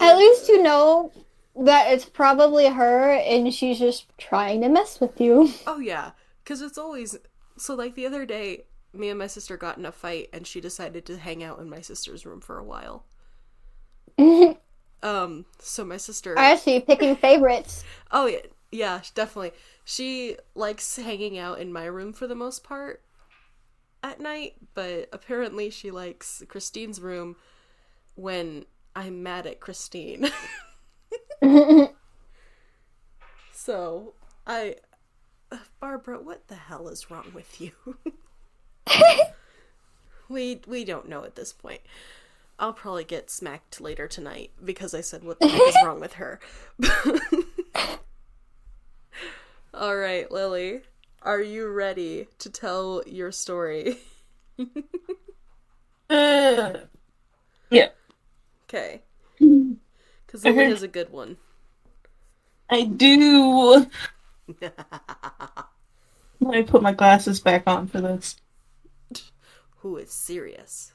At least you know that it's probably her and she's just trying to mess with you. Oh yeah, because it's always... So like the other day, me and my sister got in a fight and she decided to hang out in my sister's room for a while. So my sister... I see, picking favorites. Oh yeah, yeah, definitely. She likes hanging out in my room for the most part at night, but apparently she likes Christine's room when I'm mad at Christine. So, Barbara, what the hell is wrong with you? We don't know at this point. I'll probably get smacked later tonight because I said what the heck is wrong with her. All right, Lily, are you ready to tell your story? Yeah. Okay. Because Lily is a good one. I do. Let me put my glasses back on for this. Who is serious?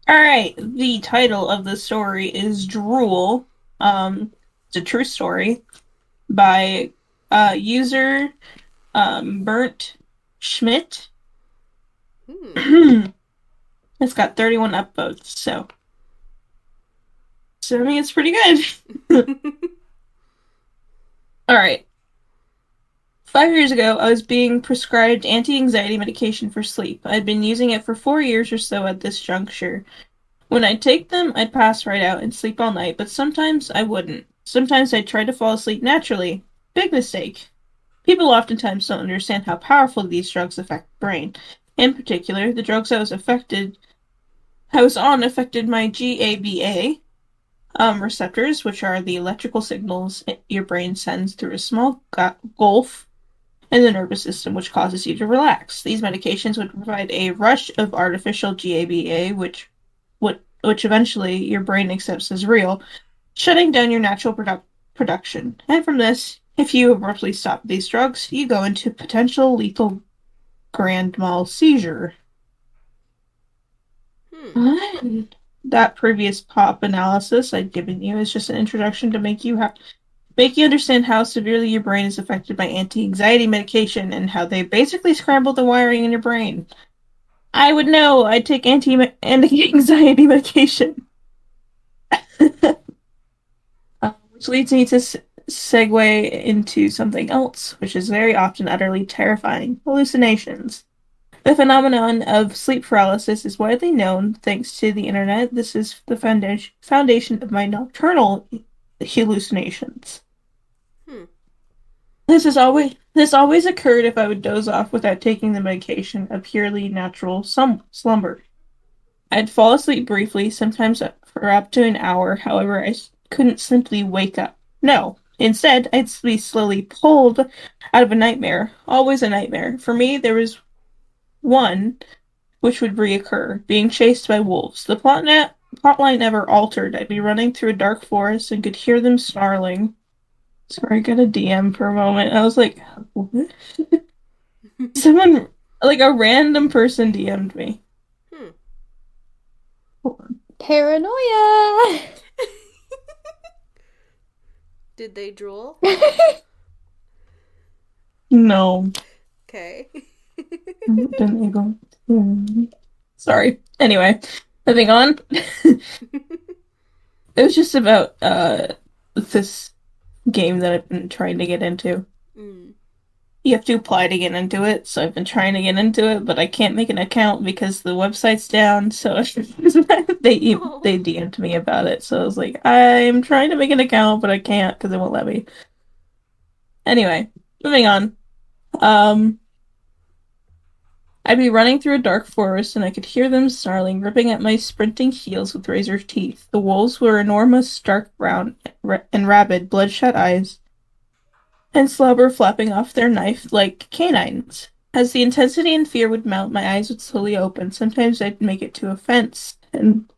Alright, the title of the story is Drool. It's a true story by user Burnt Schmidt. It's got 31 upvotes, so I mean, it's pretty good. Alright. 5 years ago, I was being prescribed anti-anxiety medication for sleep. I'd been using it for 4 years or so at this juncture. When I'd take them, I'd pass right out and sleep all night, but sometimes I wouldn't. Sometimes I'd try to fall asleep naturally. Big mistake. People oftentimes don't understand how powerful these drugs affect the brain. In particular, the drugs I was on affected my GABA receptors, which are the electrical signals your brain sends through a small gulf in the nervous system, which causes you to relax. These medications would provide a rush of artificial GABA, which eventually your brain accepts as real, shutting down your natural production. And from this, if you abruptly stop these drugs, you go into potential lethal grand mal seizure. That previous pop analysis I'd given you is just an introduction to make you understand how severely your brain is affected by anti-anxiety medication and how they basically scramble the wiring in your brain. I would know. I'd take anti-anxiety medication. Which leads me to segue into something else, which is very often utterly terrifying: hallucinations. The phenomenon of sleep paralysis is widely known thanks to the internet. This is the foundation of my nocturnal hallucinations. This always occurred if I would doze off without taking the medication, a purely natural slumber. I'd fall asleep briefly, sometimes for up to an hour. However, I couldn't simply wake up. No. Instead, I'd be slowly pulled out of a nightmare. Always a nightmare. For me, there was one, which would reoccur, being chased by wolves. The plotline never altered. I'd be running through a dark forest and could hear them snarling. Sorry, I got a DM for a moment. I was like, what? Someone, like a random person DM'd me. Hmm. Hold on. Paranoia. Did they drool? No. Okay. Didn't go. Sorry. Anyway, moving on. It was just about this game that I've been trying to get into. Mm. You have to apply to get into it, so I've been trying to get into it, but I can't make an account because the website's down. So Oh. they DM'd me about it. So I was like, I'm trying to make an account, but I can't because it won't let me. Anyway, moving on. Um, I'd be running through a dark forest, and I could hear them snarling, ripping at my sprinting heels with razor teeth. The wolves were enormous, dark brown, and rabid, bloodshot eyes, and slobber flapping off their knife like canines. As the intensity and fear would mount, my eyes would slowly open. Sometimes I'd make it to a fence, and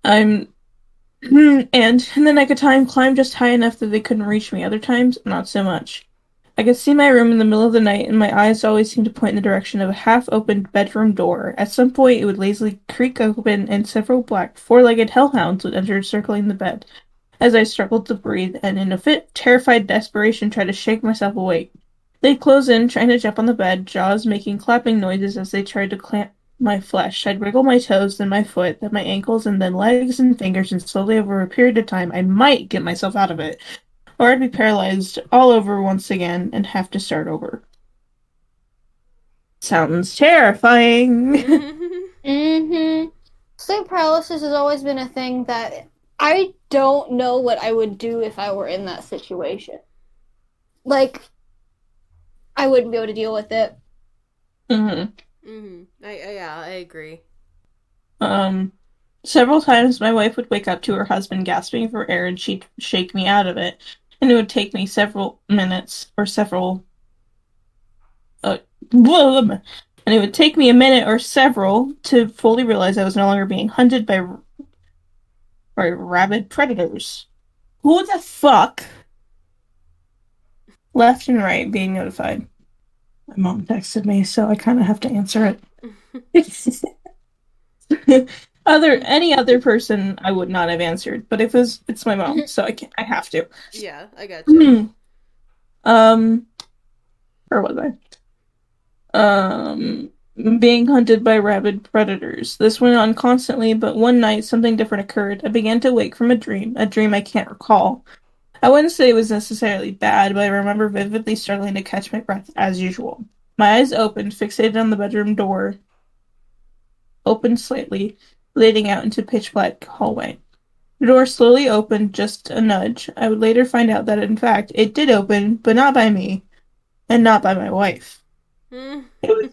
I'm and in the nick of time climb just high enough that they couldn't reach me. Other times, not so much. I could see my room in the middle of the night, and my eyes always seemed to point in the direction of a half-opened bedroom door. At some point, it would lazily creak open, and several black, four-legged hellhounds would enter, circling the bed. As I struggled to breathe, and in a fit of terrified desperation tried to shake myself awake. They'd close in, trying to jump on the bed, jaws making clapping noises as they tried to clamp my flesh. I'd wriggle my toes, then my foot, then my ankles, and then legs and fingers, and slowly over a period of time I might get myself out of it. Or I'd be paralyzed all over once again and have to start over. Sounds terrifying. Mm-hmm. Sleep paralysis has always been a thing that I don't know what I would do if I were in that situation. Like, I wouldn't be able to deal with it. Yeah, I agree. Several times my wife would wake up to her husband gasping for air and she'd shake me out of it. And it would take me several minutes or several uh, and it would take me a minute or several to fully realize I was no longer being hunted by rabid predators. Who the fuck? Left and right being notified. My mom texted me, so I kind of have to answer it. Any other person I would not have answered, but it's my mom, so I have to. Yeah, I got you. Where was I? Being hunted by rabid predators. This went on constantly, but one night something different occurred. I began to wake from a dream I can't recall. I wouldn't say it was necessarily bad, but I remember vividly struggling to catch my breath as usual. My eyes opened, fixated on the bedroom door, opened slightly, leading out into pitch black hallway. The door slowly opened, just a nudge. I would later find out that, in fact, it did open, but not by me, and not by my wife. It was,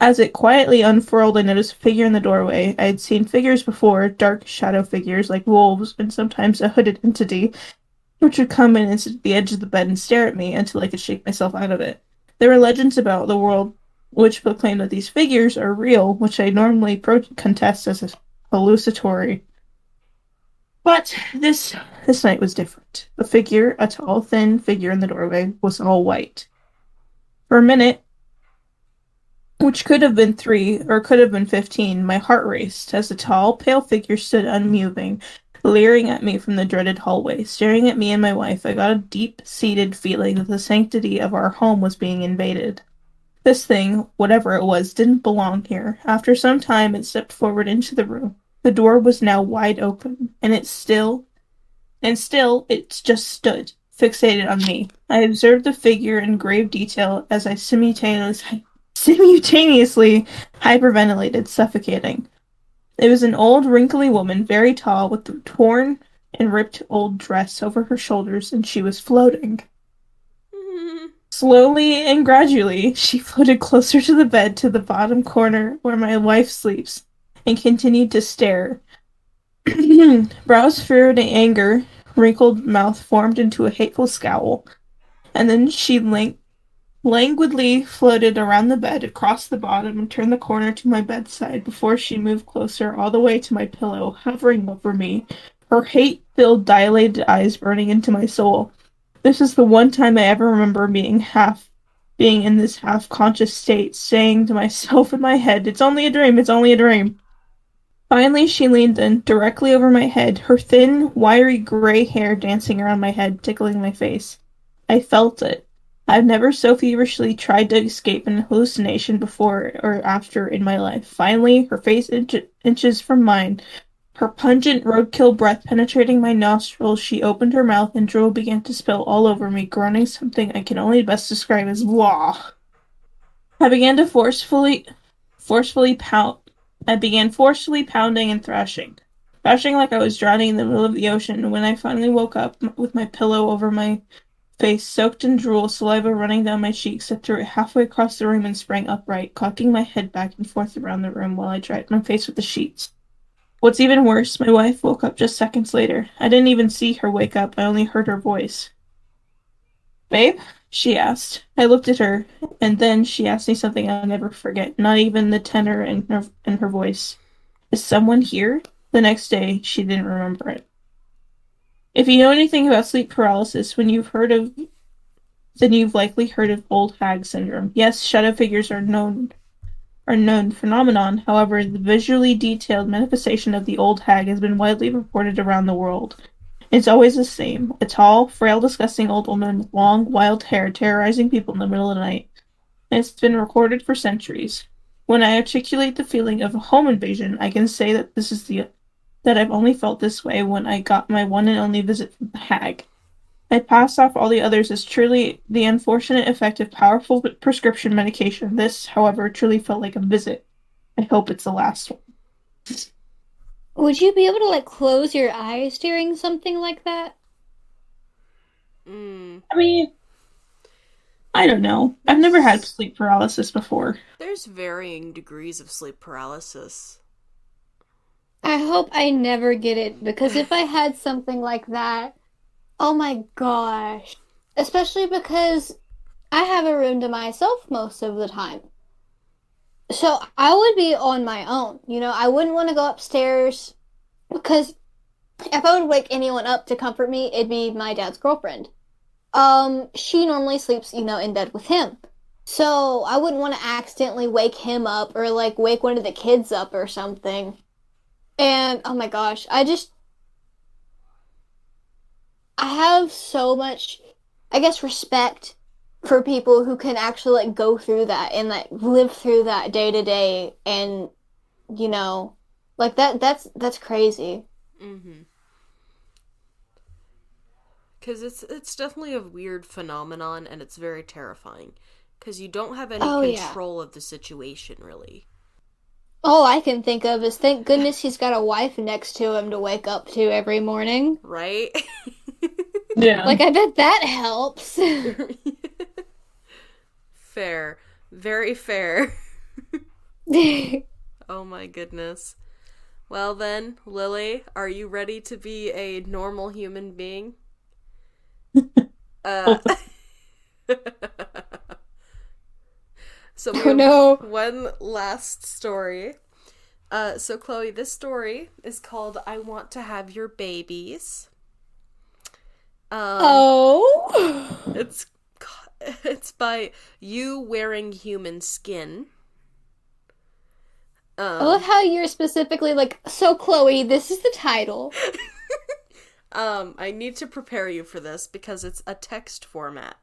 as it quietly unfurled, I noticed a figure in the doorway. I had seen figures before, dark shadow figures like wolves, and sometimes a hooded entity, which would come in and sit at the edge of the bed and stare at me until I could shake myself out of it. There were legends about the world which proclaim that these figures are real, which I normally contest as hallucinatory. But this night was different. The figure, a tall, thin figure in the doorway, was all white. For a minute, which could have been 3 or could have been 15, my heart raced as the tall, pale figure stood unmoving, leering at me from the dreaded hallway. Staring at me and my wife, I got a deep-seated feeling that the sanctity of our home was being invaded. This thing, whatever it was, didn't belong here. After some time, it stepped forward into the room. The door was now wide open, and it just stood, fixated on me. I observed the figure in grave detail as I simultaneously hyperventilated, suffocating. It was an old, wrinkly woman, very tall, with a torn and ripped old dress over her shoulders, and she was floating. Slowly and gradually, she floated closer to the bed to the bottom corner where my wife sleeps, and continued to stare. Brows furrowed in anger, wrinkled mouth formed into a hateful scowl, and then she languidly floated around the bed, across the bottom, and turned the corner to my bedside before she moved closer all the way to my pillow, hovering over me, her hate-filled, dilated eyes burning into my soul. This is the one time I ever remember being in this half-conscious state, saying to myself in my head, "It's only a dream, it's only a dream." Finally, she leaned in, directly over my head, her thin, wiry gray hair dancing around my head, tickling my face. I felt it. I've never so feverishly tried to escape an hallucination before or after in my life. Finally, her face inches from mine, her pungent roadkill breath penetrating my nostrils, she opened her mouth and drool began to spill all over me, groaning something I can only best describe as "blah." I began to forcefully pound. I began forcefully pounding and thrashing like I was drowning in the middle of the ocean. When I finally woke up with my pillow over my face, soaked in drool, saliva running down my cheeks, I threw it halfway across the room and sprang upright, cocking my head back and forth around the room while I dried my face with the sheets. What's even worse, my wife woke up just seconds later. I didn't even see her wake up, I only heard her voice. "Babe?" she asked. I looked at her, and then she asked me something I'll never forget, not even the tenor in her voice. "Is someone here?" The next day, she didn't remember it. If you know anything about sleep paralysis, then you've likely heard of old hag syndrome. Yes, shadow figures are known phenomenon. However, the visually detailed manifestation of the old hag has been widely reported around the world. It's always the same. A tall, frail, disgusting old woman with long, wild hair terrorizing people in the middle of the night. And it's been recorded for centuries. When I articulate the feeling of a home invasion, I can say that I've only felt this way when I got my one and only visit from the hag. I passed off all the others as truly the unfortunate effect of powerful prescription medication. This, however, truly felt like a visit. I hope it's the last one. Would you be able to like close your eyes during something like that? I mean, I don't know. I've never had sleep paralysis before. There's varying degrees of sleep paralysis. I hope I never get it because if I had something like that, oh my gosh. Especially because I have a room to myself most of the time. So I would be on my own. I wouldn't want to go upstairs because if I would wake anyone up to comfort me, it'd be my dad's girlfriend. She normally sleeps, in bed with him. So I wouldn't want to accidentally wake him up or like wake one of the kids up or something. And oh my gosh, I have so much, I guess, respect for people who can actually like go through that and like live through that day to day and you know like that's crazy. Mm-hmm. Because it's definitely a weird phenomenon, and it's very terrifying. Because you don't have any control of the situation, really. All I can think of is thank goodness he's got a wife next to him to wake up to every morning. Right? Yeah. Like, I bet that helps. Fair. Very fair. Oh my goodness. Well then, Lily, are you ready to be a normal human being? So we have one last story. So Chloe, this story is called "I Want to Have Your Babies." It's by You Wearing Human Skin. I love how you're specifically like, so Chloe, this is the title. I need to prepare you for this because it's a text format.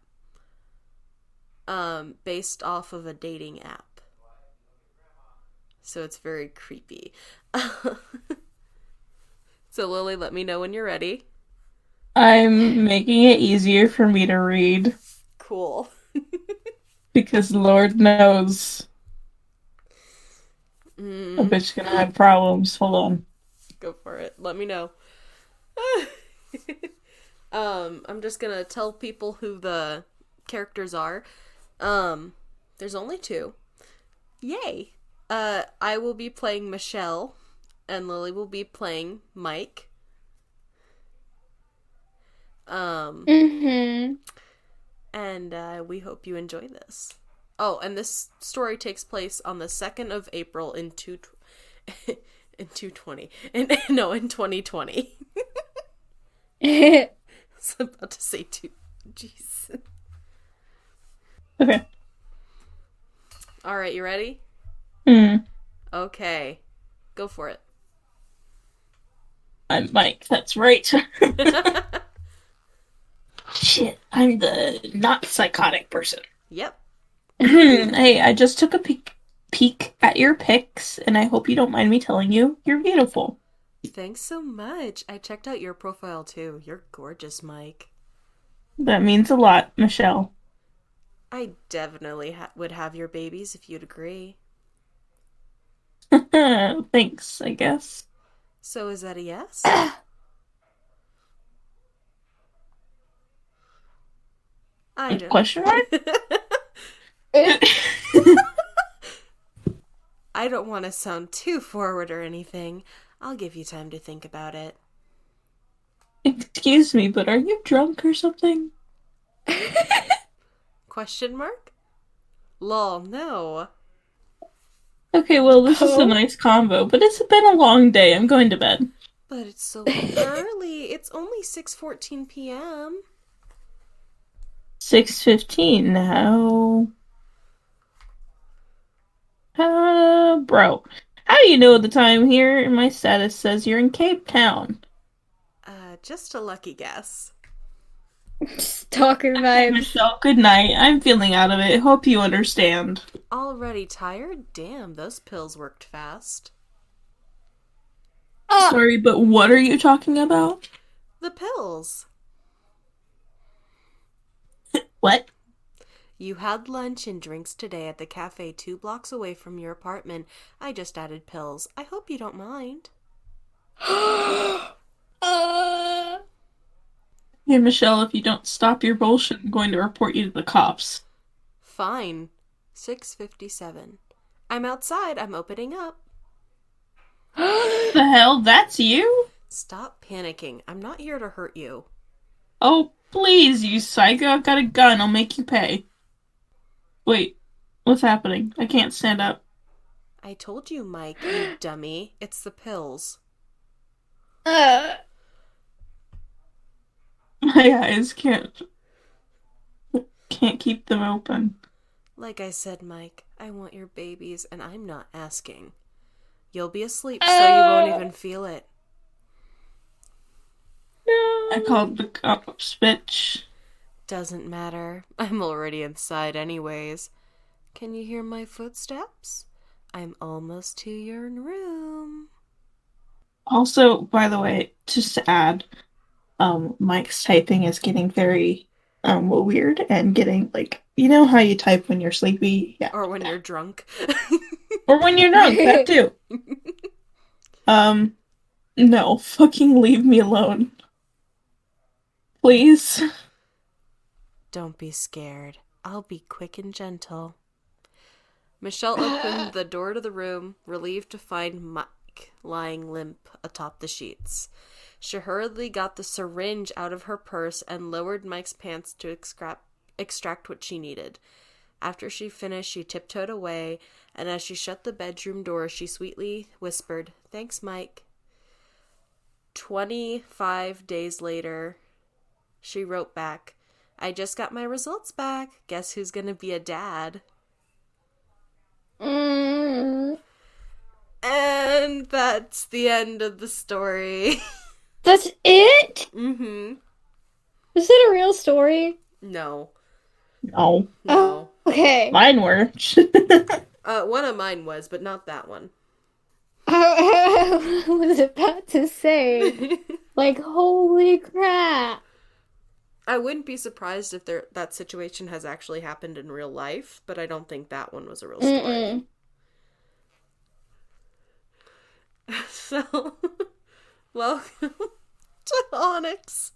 Based off of a dating app. So it's very creepy. So Lily, let me know when you're ready. I'm making it easier for me to read. Cool. Because Lord knows a bitch gonna have problems. Hold on. Go for it. Let me know. I'm just gonna tell people who the characters are. There's only two. Yay! I will be playing Michelle, and Lily will be playing Mike. And we hope you enjoy this. Oh, and this story takes place on the 2nd of April in 2020. In 2020. I was about to say two. Jeez. Okay. All right, you ready? Okay. Go for it. I'm Mike, that's right. Shit, I'm the not psychotic person. Yep. Hey, I just took a peek at your pics, and I hope you don't mind me telling you you're beautiful. Thanks so much. I checked out your profile too. You're gorgeous, Mike. That means a lot, Michelle. I definitely would have your babies if you'd agree. Thanks, I guess. So is that a yes? I don't. Question mark? I don't want to sound too forward or anything. I'll give you time to think about it. Excuse me, but are you drunk or something? Question mark? Lol, no. Okay, well, this is a nice combo, but it's been a long day. I'm going to bed. But it's so early. It's only 6:14 p.m. 6:15 now. Bro, how do you know the time here? My status says you're in Cape Town. Just a lucky guess. Stalker vibes. Michelle, good night. I'm feeling out of it. Hope you understand. Already tired? Damn, those pills worked fast. Sorry, but what are you talking about? The pills. What? You had lunch and drinks today at the cafe 2 blocks away from your apartment. I just added pills. I hope you don't mind. Hey, Michelle, if you don't stop your bullshit, I'm going to report you to the cops. Fine. 6:57. I'm outside. I'm opening up. The hell? That's you? Stop panicking. I'm not here to hurt you. Oh, please, you psycho. I've got a gun. I'll make you pay. Wait, what's happening? I can't stand up. I told you, Mike, you dummy. It's the pills. My eyes can't keep them open. Like I said, Mike, I want your babies, and I'm not asking. You'll be asleep, so you won't even feel it. I called the cops, bitch. Doesn't matter. I'm already inside anyways. Can you hear my footsteps? I'm almost to your room. Also, by the way, just to add, Mike's typing is getting very weird and getting like, you know how you type when you're sleepy? Yeah. Or when you're drunk. Or when you're drunk, that too. No, fucking leave me alone. Please. Don't be scared. I'll be quick and gentle. Michelle opened the door to the room, relieved to find Mike lying limp atop the sheets. She hurriedly got the syringe out of her purse and lowered Mike's pants to extract what she needed. After she finished, she tiptoed away, and as she shut the bedroom door, she sweetly whispered, "Thanks, Mike." 25 days later, she wrote back, "I just got my results back. Guess who's gonna be a dad?" And that's the end of the story. That's it? Mm-hmm. Is it a real story? No. No. No. Okay. Mine were. One of mine was, but not that one. I was about to say, like, holy crap. I wouldn't be surprised if that situation has actually happened in real life, but I don't think that one was a real story. So, welcome to Onyx.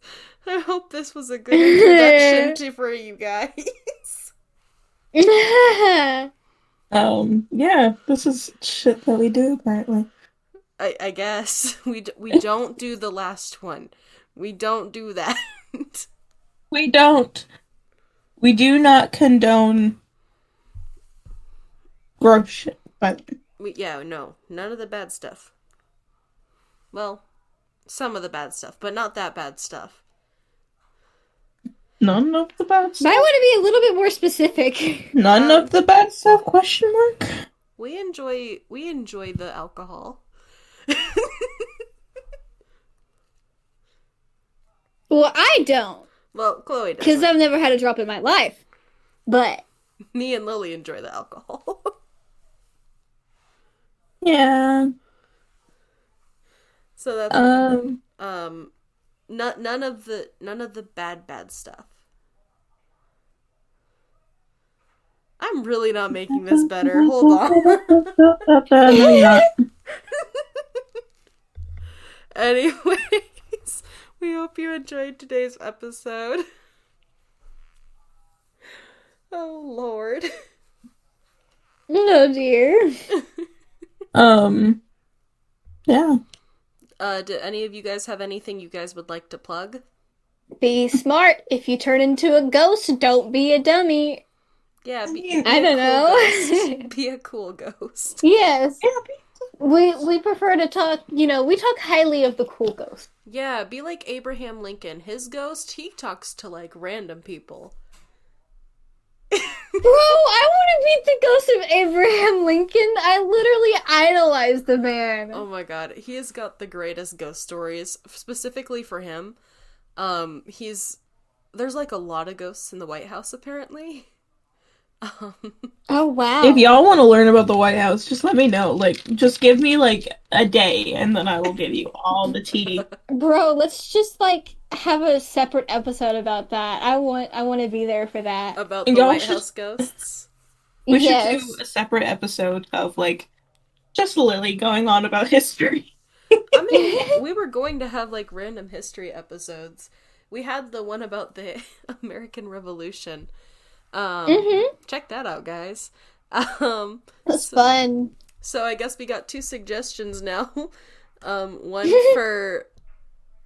I hope this was a good introduction for you guys. Yeah, this is shit that we do, apparently. I guess. We don't do the last one. We don't do that. We don't. We do not condone gross shit, by the way. No, none of the bad stuff. Well, some of the bad stuff, but not that bad stuff. None of the bad stuff. Might want to be a little bit more specific. None of the bad stuff? Question mark. We enjoy the alcohol. Well, I don't. Well, Chloe does. Because I've never had a drop in my life. But me and Lily enjoy the alcohol. Yeah. So that's none of the bad stuff. I'm really not making this better. Hold on. No, you're not. Anyways, we hope you enjoyed today's episode. Oh Lord. no, dear. Yeah. Do any of you guys have anything you guys would like to plug? Be smart. If you turn into a ghost, don't be a dummy. Yeah, be I don't know. Ghost. Be a cool ghost. Yes. We prefer to talk, we talk highly of the cool ghost. Yeah, be like Abraham Lincoln. His ghost, he talks to like random people. Bro, I want to meet the ghost of Abraham Lincoln. I literally idolize the man. Oh my god, he has got the greatest ghost stories, specifically for him. There's like a lot of ghosts in the White House apparently. Oh wow. If y'all want to learn about the White House, just let me know. Like, just give me like a day, and then I will give you all the tea. Bro, let's just like have a separate episode about that. I want to be there for that. About the White House ghosts. We should do a separate episode of like just Lily going on about history. I mean, we were going to have like random history episodes. We had the one about the American Revolution. Check that out, guys. That's fun. So I guess we got 2 suggestions now. One for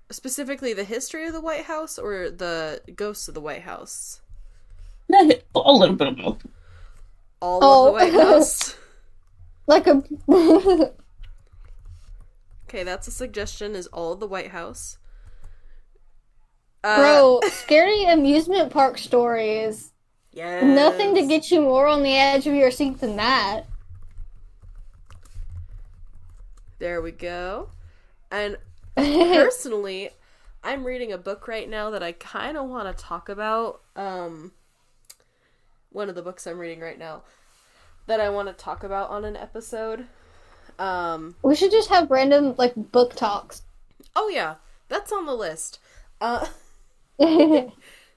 specifically the history of the White House or the ghosts of the White House. A little bit of both. All of the White House. Like a. Okay, that's a suggestion. Is all of the White House. Bro, scary amusement park stories. Yes. Nothing to get you more on the edge of your seat than that. There we go. And personally, I'm reading a book right now that I kind of want to talk about. One of the books I'm reading right now that I want to talk about on an episode. We should just have random, like, book talks. Oh yeah, that's on the list.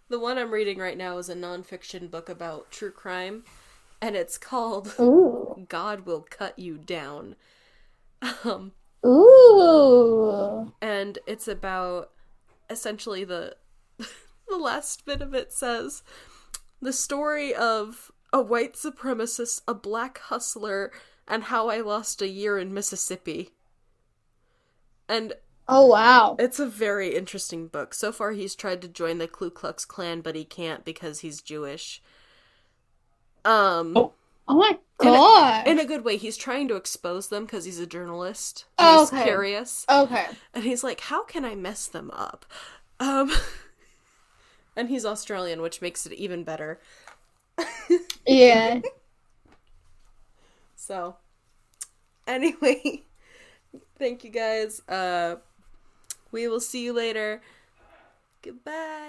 The one I'm reading right now is a nonfiction book about true crime, and it's called Ooh. God Will Cut You Down. Ooh. And it's about, essentially, the last bit of it says, the story of a white supremacist, a black hustler, and how I lost a year in Mississippi. And oh, wow. it's a very interesting book. So far, he's tried to join the Ku Klux Klan, but he can't because he's Jewish. Oh my god. In a good way. He's trying to expose them because he's a journalist. Oh, he's curious. Okay. And he's like, how can I mess them up? And he's Australian, which makes it even better. Yeah. So, anyway, thank you guys. We will see you later. Goodbye.